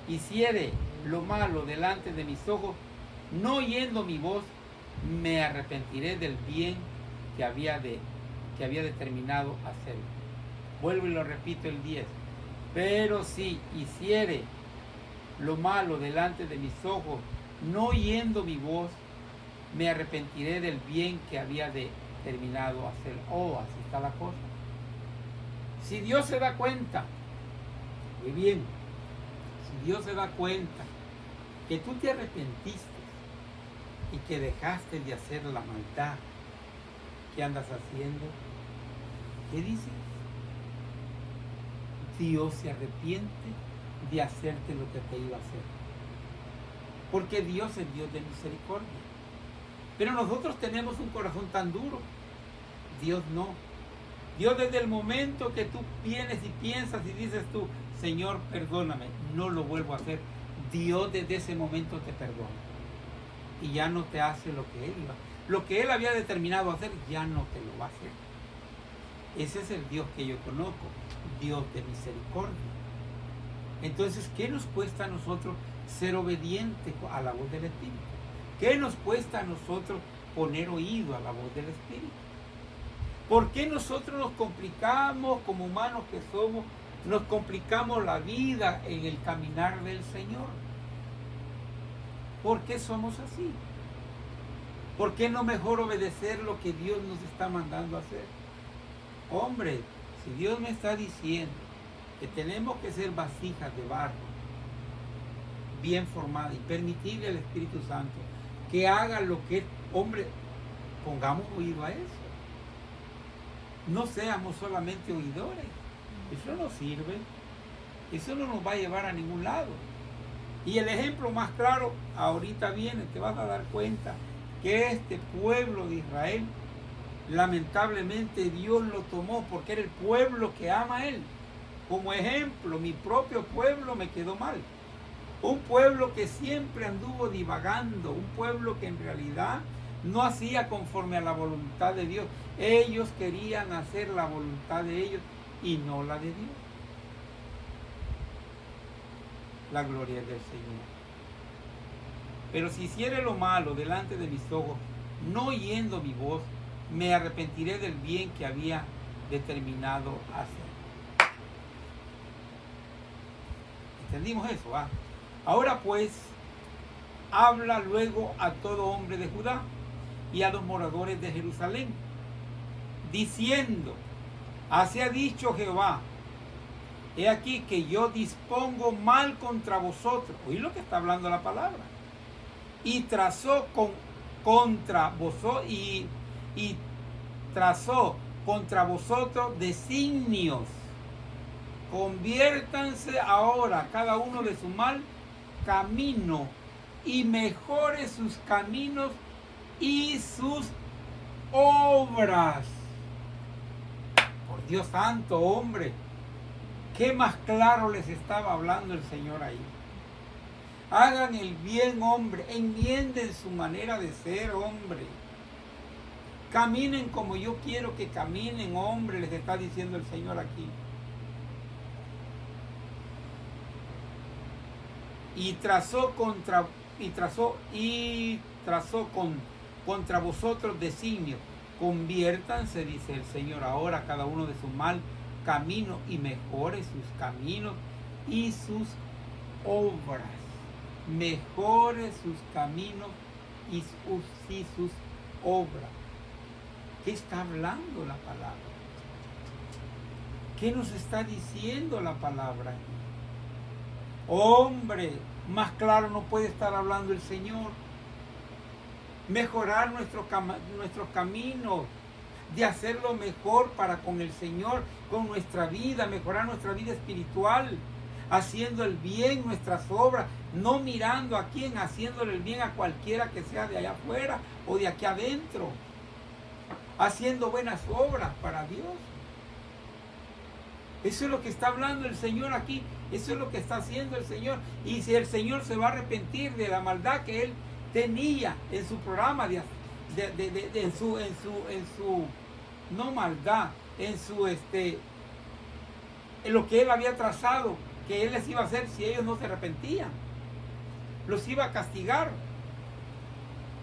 hiciere lo malo delante de mis ojos, no oyendo mi voz, me arrepentiré del bien que había determinado hacerlo. Vuelvo y lo repito el 10. Pero si hiciere lo malo delante de mis ojos, no oyendo mi voz, me arrepentiré del bien que había determinado hacer. Oh, así está la cosa. Si Dios se da cuenta, muy bien, si Dios se da cuenta que tú te arrepentiste y que dejaste de hacer la maldad que andas haciendo, ¿qué dice? Dios se arrepiente de hacerte lo que te iba a hacer. Porque Dios es Dios de misericordia. Pero nosotros tenemos un corazón tan duro. Dios no. Dios, desde el momento que tú vienes y piensas y dices tú, Señor, perdóname, no lo vuelvo a hacer, Dios desde ese momento te perdona. Y ya no te hace lo que Él iba. Lo que Él había determinado hacer, ya no te lo va a hacer. Ese es el Dios que yo conozco, Dios de misericordia. Entonces, ¿qué nos cuesta a nosotros ser obedientes a la voz del Espíritu? ¿Qué nos cuesta a nosotros poner oído a la voz del Espíritu? ¿Por qué nosotros nos complicamos, como humanos que somos, nos complicamos la vida en el caminar del Señor? ¿Por qué somos así? ¿Por qué no mejor obedecer lo que Dios nos está mandando a hacer? Hombre, si Dios me está diciendo que tenemos que ser vasijas de barro, bien formadas, y permitirle al Espíritu Santo que haga lo que, hombre, pongamos oído a eso. No seamos solamente oidores. Eso no sirve. Eso no nos va a llevar a ningún lado. Y el ejemplo más claro, ahorita viene, te vas a dar cuenta que este pueblo de Israel, lamentablemente Dios lo tomó porque era el pueblo que ama a Él. Como ejemplo, mi propio pueblo me quedó mal. Un pueblo que siempre anduvo divagando, un pueblo que en realidad no hacía conforme a la voluntad de Dios. Ellos querían hacer la voluntad de ellos y no la de Dios. La gloria es del Señor. Pero si hiciere lo malo delante de mis ojos, no oyendo mi voz, me arrepentiré del bien que había determinado hacer. ¿Entendimos eso? Ahora pues, habla luego a todo hombre de Judá y a los moradores de Jerusalén, diciendo, así ha dicho Jehová, he aquí que yo dispongo mal contra vosotros. Oí lo que está hablando la palabra. Y trazó contra vosotros y trazó contra vosotros designios. Conviértanse ahora cada uno de su mal camino y mejore sus caminos y sus obras. Por Dios santo, hombre, ¿qué más claro les estaba hablando el Señor ahí? Hagan el bien, hombre, enmienden su manera de ser, hombre. Caminen como yo quiero que caminen, hombre, les está diciendo el Señor aquí. Y trazó contra vosotros designios. Conviértanse, dice el Señor, ahora cada uno de su mal camino y mejore sus caminos y sus obras. Mejore sus caminos y sus obras. ¿Qué está hablando la palabra? ¿Qué nos está diciendo la palabra? Hombre, más claro no puede estar hablando el Señor. Mejorar nuestros caminos, de hacerlo mejor para con el Señor, con nuestra vida, mejorar nuestra vida espiritual, haciendo el bien, nuestras obras, no mirando a quién, haciéndole el bien a cualquiera que sea de allá afuera o de aquí adentro, haciendo buenas obras para Dios. Eso es lo que está hablando el Señor aquí, eso es lo que está haciendo el Señor. Y si el Señor se va a arrepentir de la maldad que Él tenía en su programa, en su no maldad, en lo que Él había trazado, que Él les iba a hacer si ellos no se arrepentían, los iba a castigar.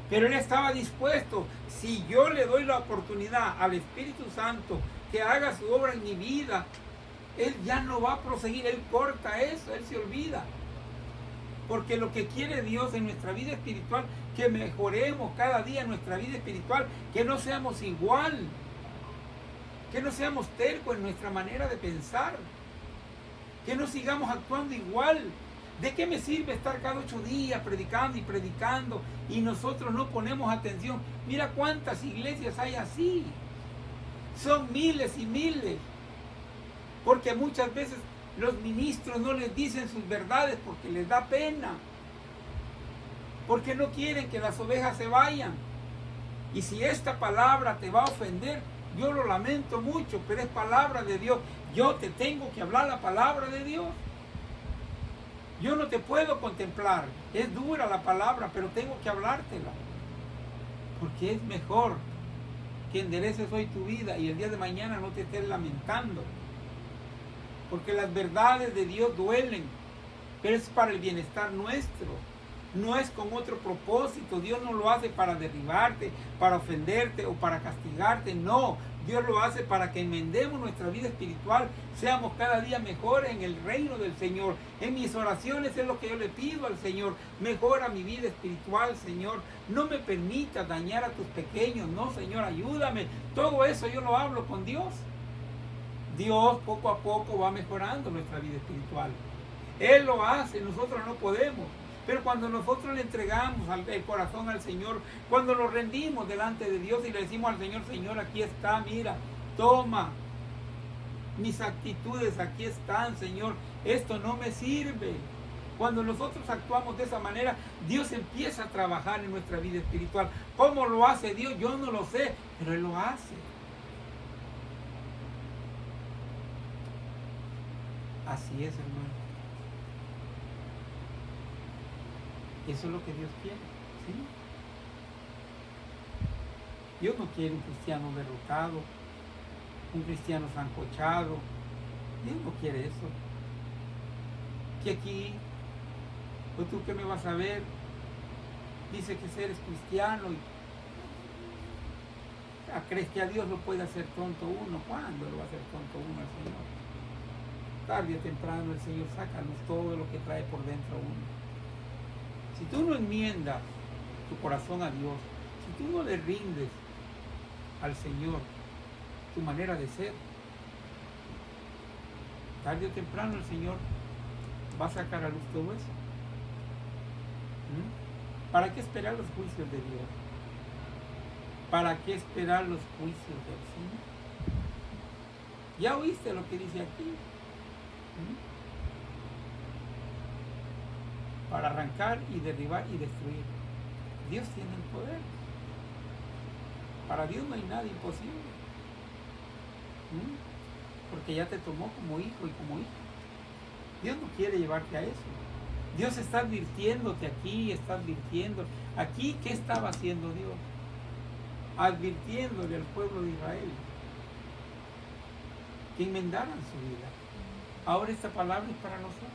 Pero él estaba dispuesto. Si yo le doy la oportunidad al Espíritu Santo que haga su obra en mi vida, él ya no va a proseguir, él corta eso, él se olvida. Porque lo que quiere Dios en nuestra vida espiritual, que mejoremos cada día en nuestra vida espiritual, que no seamos igual, que no seamos tercos en nuestra manera de pensar, que no sigamos actuando igual. ¿De qué me sirve estar cada 8 días predicando y predicando y nosotros no ponemos atención? Mira cuántas iglesias hay así. Son miles y miles. Porque muchas veces los ministros no les dicen sus verdades porque les da pena. Porque no quieren que las ovejas se vayan. Y si esta palabra te va a ofender, yo lo lamento mucho, pero es palabra de Dios. Yo te tengo que hablar la palabra de Dios. Yo no te puedo contemplar. Es dura la palabra, pero tengo que hablártela. Porque es mejor que endereces hoy tu vida y el día de mañana no te estés lamentando. Porque las verdades de Dios duelen, pero es para el bienestar nuestro. No es con otro propósito. Dios no lo hace para derribarte, para ofenderte o para castigarte. No, Dios lo hace para que enmendemos nuestra vida espiritual, seamos cada día mejores en el reino del Señor. En mis oraciones es lo que yo le pido al Señor. Mejora mi vida espiritual, Señor. No me permita dañar a tus pequeños. No, Señor, ayúdame. Todo eso yo lo hablo con Dios. Dios poco a poco va mejorando nuestra vida espiritual. Él lo hace, nosotros no podemos. Pero cuando nosotros le entregamos el corazón al Señor, cuando nos rendimos delante de Dios y le decimos al Señor, Señor, aquí está, mira, toma, mis actitudes aquí están, Señor, esto no me sirve. Cuando nosotros actuamos de esa manera, Dios empieza a trabajar en nuestra vida espiritual. ¿Cómo lo hace Dios? Yo no lo sé, pero Él lo hace. Así es, hermano. Eso es lo que Dios quiere, ¿sí? Dios no quiere un cristiano derrotado, un cristiano sancochado. Dios no quiere eso. Que aquí, pues tú que me vas a ver, dice que eres cristiano y crees que a Dios lo puede hacer tonto uno. ¿Cuándo lo va a hacer tonto uno al Señor? Tarde o temprano el Señor sácanos todo lo que trae por dentro uno. Si tú no enmiendas tu corazón a Dios, si tú no le rindes al Señor tu manera de ser, tarde o temprano el Señor va a sacar a luz todo eso. ¿Para qué esperar los juicios de Dios? ¿Para qué esperar los juicios del Señor? ¿Ya oíste lo que dice aquí? Para arrancar y derribar y destruir. Dios tiene el poder. Para Dios no hay nada imposible. Porque ya te tomó como hijo y como hija. Dios no quiere llevarte a eso. Dios está advirtiéndote aquí, está advirtiendo. Aquí, ¿qué estaba haciendo Dios? Advirtiéndole al pueblo de Israel que enmendaran su vida. Ahora esta palabra es para nosotros.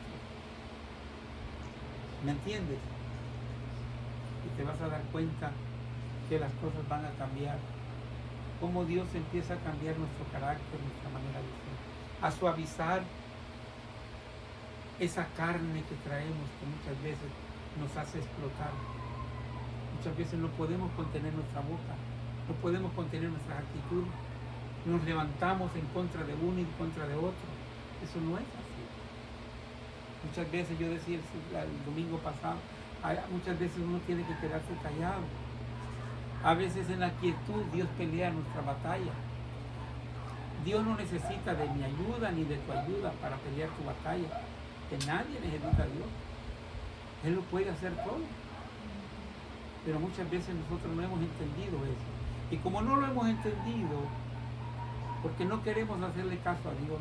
¿Me entiendes? Y te vas a dar cuenta que las cosas van a cambiar. Cómo Dios empieza a cambiar nuestro carácter, nuestra manera de ser. A suavizar esa carne que traemos que muchas veces nos hace explotar. Muchas veces no podemos contener nuestra boca, no podemos contener nuestras actitudes. Nos levantamos en contra de uno y en contra de otro. Eso no es así. Muchas veces yo decía el domingo pasado, muchas veces uno tiene que quedarse callado. A veces en la quietud Dios pelea nuestra batalla. Dios no necesita de mi ayuda ni de tu ayuda para pelear tu batalla. Que nadie necesita a Dios. Él lo puede hacer todo. Pero muchas veces nosotros no hemos entendido eso. Y como no lo hemos entendido, porque no queremos hacerle caso a Dios,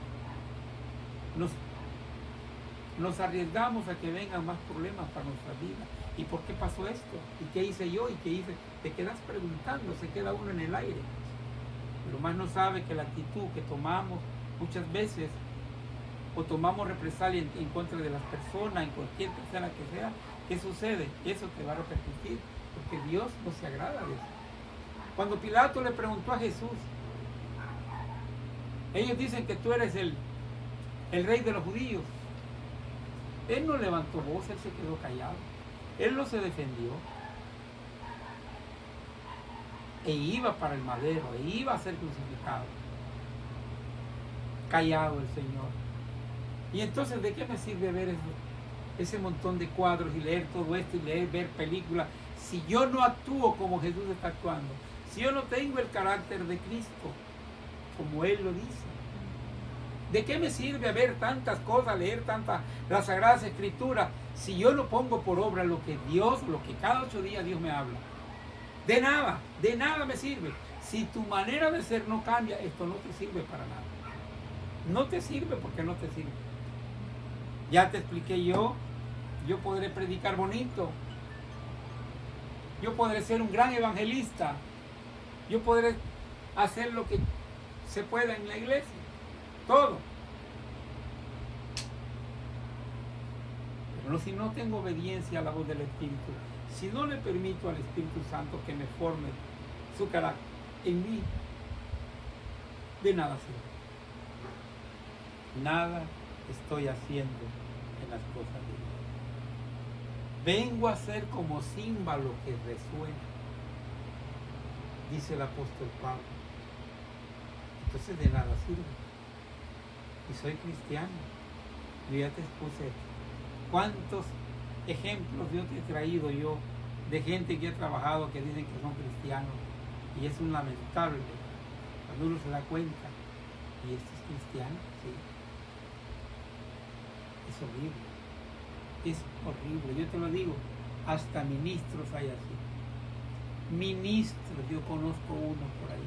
nos arriesgamos a que vengan más problemas para nuestra vida. ¿Y por qué pasó esto? ¿Y qué hice yo? ¿Y qué hice? Te quedas preguntando, se queda uno en el aire. Lo más no sabe que la actitud que tomamos muchas veces, o tomamos represalia en contra de las personas, en cualquier persona que sea, ¿qué sucede? Eso te va a repercutir porque Dios no se agrada de eso. Cuando Pilato le preguntó a Jesús, ellos dicen que tú eres el rey de los judíos. Él no levantó voz, él se quedó callado. Él no se defendió. E iba para el madero, e iba a ser crucificado. Callado el Señor. Y entonces, ¿de qué me sirve ver ese montón de cuadros y leer todo esto y ver películas si yo no actúo como Jesús está actuando? Si yo no tengo el carácter de Cristo, como Él lo dice. ¿De qué me sirve ver tantas cosas, leer tantas las Sagradas Escrituras, si yo no pongo por obra lo que Dios, lo que cada 8 días Dios me habla? De nada me sirve. Si tu manera de ser no cambia, esto no te sirve para nada. No te sirve porque no te sirve. Ya te expliqué yo podré predicar bonito, yo podré ser un gran evangelista, yo podré hacer lo que se pueda en la iglesia, todo. Pero si no tengo obediencia a la voz del Espíritu, si no le permito al Espíritu Santo que me forme su carácter en mí, de nada sirve. Nada estoy haciendo en las cosas de Dios. Vengo a ser como címbalo que resuena, dice el apóstol Pablo. Entonces de nada sirve. Y soy cristiano. Yo ya te expuse cuántos ejemplos yo te he traído yo de gente que ha trabajado que dicen que son cristianos, y es un lamentable cuando uno se da cuenta y este es cristiano. Sí. Es horrible, es horrible, yo te lo digo, hasta ministros hay así, ministros, yo conozco uno por ahí,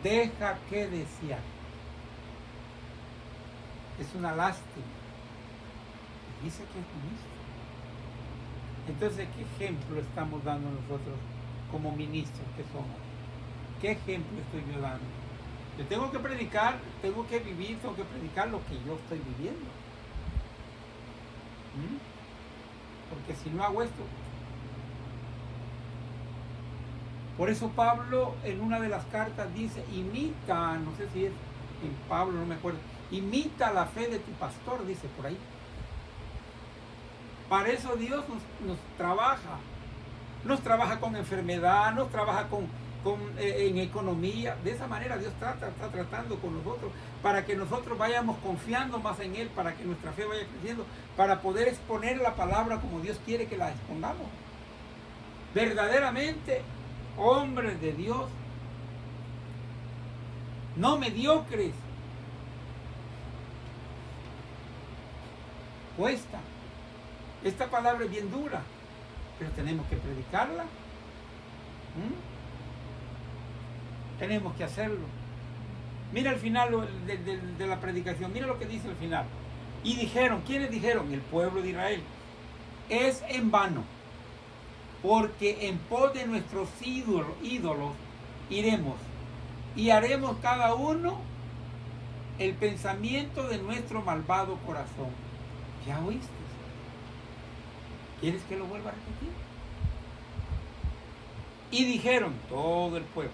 deja que desear, es una lástima, dice que es ministro. Entonces, ¿qué ejemplo estamos dando nosotros como ministros que somos? ¿Qué ejemplo estoy yo dando? Yo tengo que predicar, tengo que vivir, tengo que predicar lo que yo estoy viviendo. Porque si no hago esto... Por eso Pablo en una de las cartas dice, imita, no sé si es en Pablo, no me acuerdo, imita la fe de tu pastor, dice por ahí. Para eso Dios nos trabaja con enfermedad, nos trabaja en economía. De esa manera Dios está tratando con nosotros, para que nosotros vayamos confiando más en Él, para que nuestra fe vaya creciendo, para poder exponer la palabra como Dios quiere que la expongamos. Verdaderamente, hombres de Dios, no mediocres. Cuesta. Esta palabra es bien dura, pero tenemos que predicarla. Tenemos que hacerlo. Mira el final de la predicación, mira lo que dice el final. Y dijeron, ¿quiénes dijeron? El pueblo de Israel. Es en vano, porque en pos de nuestros ídolos iremos y haremos cada uno el pensamiento de nuestro malvado corazón. ¿Ya oíste? ¿Quieres que lo vuelva a repetir? Y dijeron, todo el pueblo,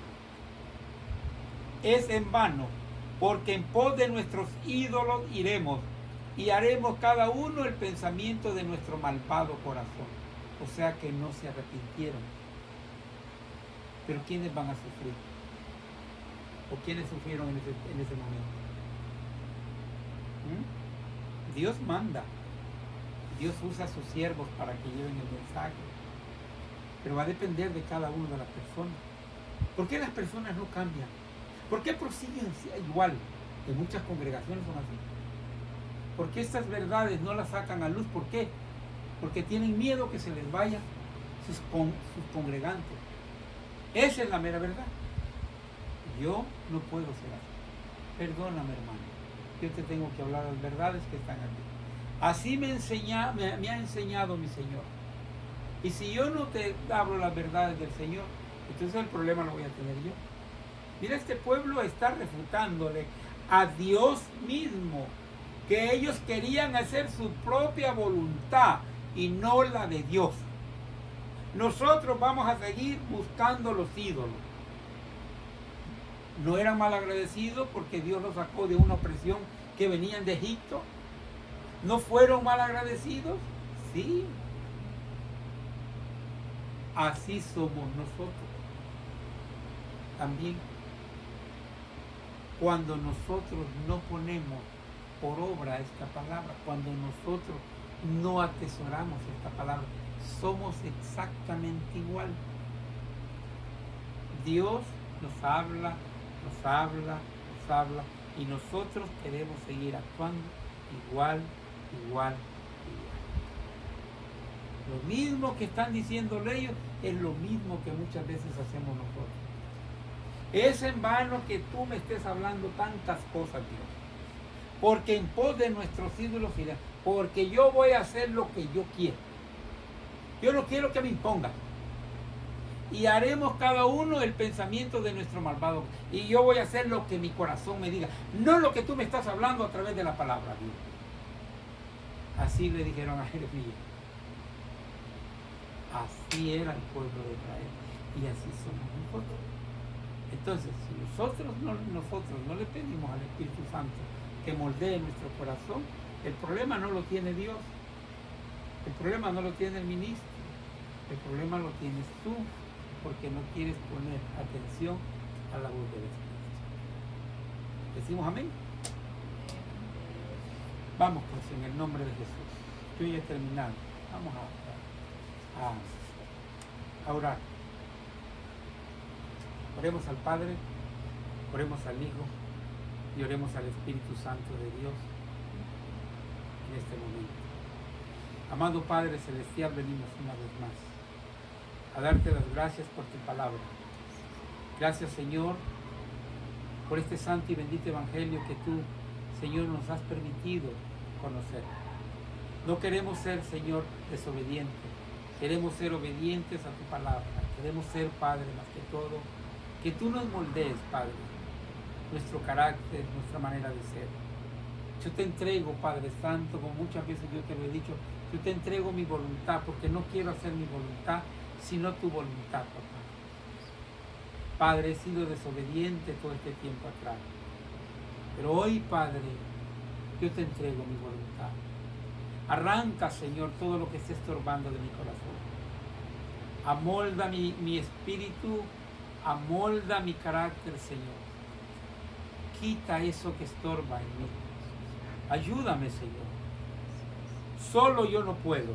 es en vano, porque en pos de nuestros ídolos iremos y haremos cada uno el pensamiento de nuestro malvado corazón. O sea que no se arrepintieron. Pero ¿quiénes van a sufrir? ¿O quiénes sufrieron en ese momento? Dios manda. Dios usa a sus siervos para que lleven el mensaje. Pero va a depender de cada una de las personas. ¿Por qué las personas no cambian? ¿Por qué prosiguen igual? En muchas congregaciones son así. ¿Por qué estas verdades no las sacan a luz? ¿Por qué? Porque tienen miedo que se les vayan sus congregantes. Esa es la mera verdad. Yo no puedo ser así. Perdóname, hermano. Yo te tengo que hablar las verdades que están aquí. Así me ha enseñado mi Señor. Y si yo no te hablo las verdades del Señor, entonces el problema lo voy a tener yo. Mira, este pueblo está refutándole a Dios mismo, que ellos querían hacer su propia voluntad y no la de Dios. nosotros vamos a seguir buscando los ídolos. ¿No eran malagradecidos porque Dios los sacó de una opresión que venían de Egipto? ¿No fueron malagradecidos? Sí. Así somos nosotros también. Cuando nosotros no ponemos por obra esta palabra, cuando nosotros no atesoramos esta palabra, somos exactamente igual. Dios nos habla, y nosotros queremos seguir actuando igual. Lo mismo que están diciéndole ellos es lo mismo que muchas veces hacemos nosotros. Es en vano que tú me estés hablando tantas cosas, Dios, porque en pos de nuestros ídolos irán, porque yo voy a hacer lo que yo quiero. Yo no quiero que me impongan. Y haremos cada uno el pensamiento de nuestro malvado. Y yo voy a hacer lo que mi corazón me diga, no lo que tú me estás hablando a través de la palabra, Dios. Así le dijeron a Jeremías. Así era el pueblo de Israel. Y así somos nosotros. Entonces, si nosotros no le pedimos al Espíritu Santo que moldee nuestro corazón, el problema no lo tiene Dios. El problema no lo tiene el ministro. El problema lo tienes tú, porque no quieres poner atención a la voz del Espíritu. ¿Decimos amén? Vamos pues en el nombre de Jesús. Yo ya he terminado. Vamos a orar. Oremos al Padre, oremos al Hijo y oremos al Espíritu Santo de Dios en este momento. Amado Padre Celestial, venimos una vez más a darte las gracias por tu palabra. Gracias, Señor, por este santo y bendito evangelio que tú, Señor, nos has permitido conocer. No queremos ser, Señor, desobedientes. Queremos ser obedientes a tu palabra. Queremos ser, Padre, más que todo, que tú nos moldees, Padre, nuestro carácter, nuestra manera de ser. Yo te entrego, Padre Santo, como muchas veces yo te lo he dicho, yo te entrego mi voluntad, porque no quiero hacer mi voluntad, sino tu voluntad, papá. Padre, he sido desobediente todo este tiempo atrás. Pero hoy, Padre, yo te entrego mi voluntad. Arranca, Señor, todo lo que esté estorbando de mi corazón. Amolda mi espíritu, amolda mi carácter, Señor. Quita eso que estorba en mí. Ayúdame, Señor. Solo yo no puedo,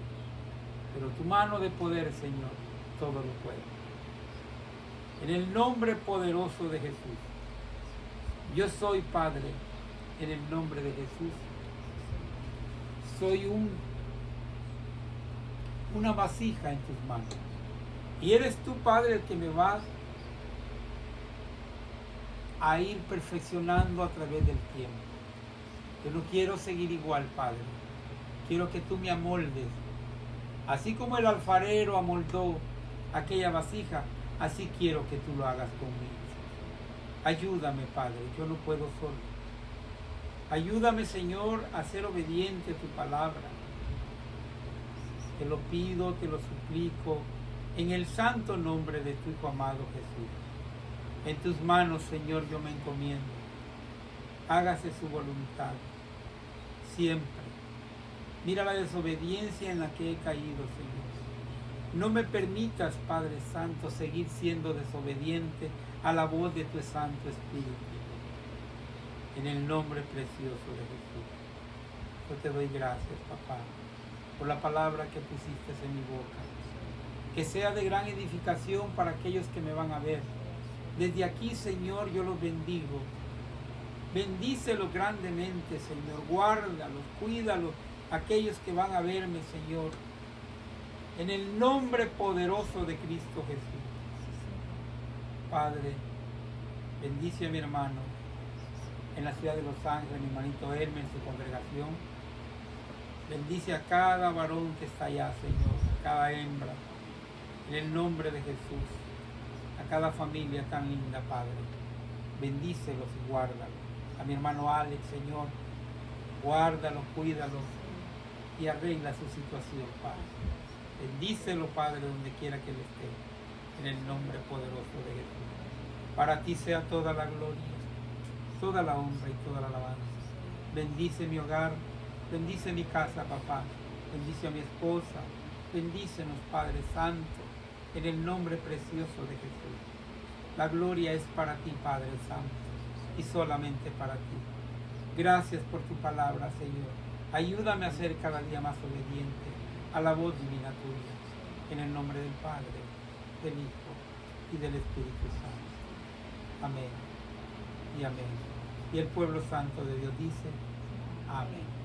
pero tu mano de poder, Señor, todo lo puede. En el nombre poderoso de Jesús. Yo soy, Padre, en el nombre de Jesús. Soy una vasija en tus manos. Y eres tú, Padre, el que me vas a ir perfeccionando a través del tiempo. Yo no quiero seguir igual, Padre. Quiero que tú me amoldes. Así como el alfarero amoldó aquella vasija, así quiero que tú lo hagas conmigo. Ayúdame, Padre, yo no puedo solo. Ayúdame, Señor, a ser obediente a tu palabra. Te lo pido, te lo suplico, en el santo nombre de tu Hijo amado Jesús. En tus manos, Señor, yo me encomiendo. Hágase su voluntad, siempre. Mira la desobediencia en la que he caído, Señor. No me permitas, Padre Santo, seguir siendo desobediente a la voz de tu Santo Espíritu. En el nombre precioso de Jesús. Yo te doy gracias, papá, por la palabra que pusiste en mi boca. Que sea de gran edificación para aquellos que me van a ver. Desde aquí, Señor, yo los bendigo. Bendícelos grandemente, Señor. Guárdalos, cuídalos, aquellos que van a verme, Señor. En el nombre poderoso de Cristo Jesús. Padre, bendice a mi hermano en la ciudad de Los Ángeles, mi hermanito Hermes, en su congregación. Bendice a cada varón que está allá, Señor, a cada hembra. En el nombre de Jesús. A cada familia tan linda, Padre. Bendícelos y guárdalos. A mi hermano Alex, Señor, guárdalo, cuídalo y arregla su situación, Padre. Bendícelo, Padre, donde quiera que Él esté, en el nombre poderoso de Jesús. Para ti sea toda la gloria, toda la honra y toda la alabanza. Bendice mi hogar, bendice mi casa, papá. Bendice a mi esposa, bendícenos, Padre Santo, en el nombre precioso de Jesús. La gloria es para ti, Padre Santo, y solamente para ti. Gracias por tu palabra, Señor. Ayúdame a ser cada día más obediente a la voz divina tuya, en el nombre del Padre, del Hijo y del Espíritu Santo. Amén y amén. Y el pueblo santo de Dios dice, amén.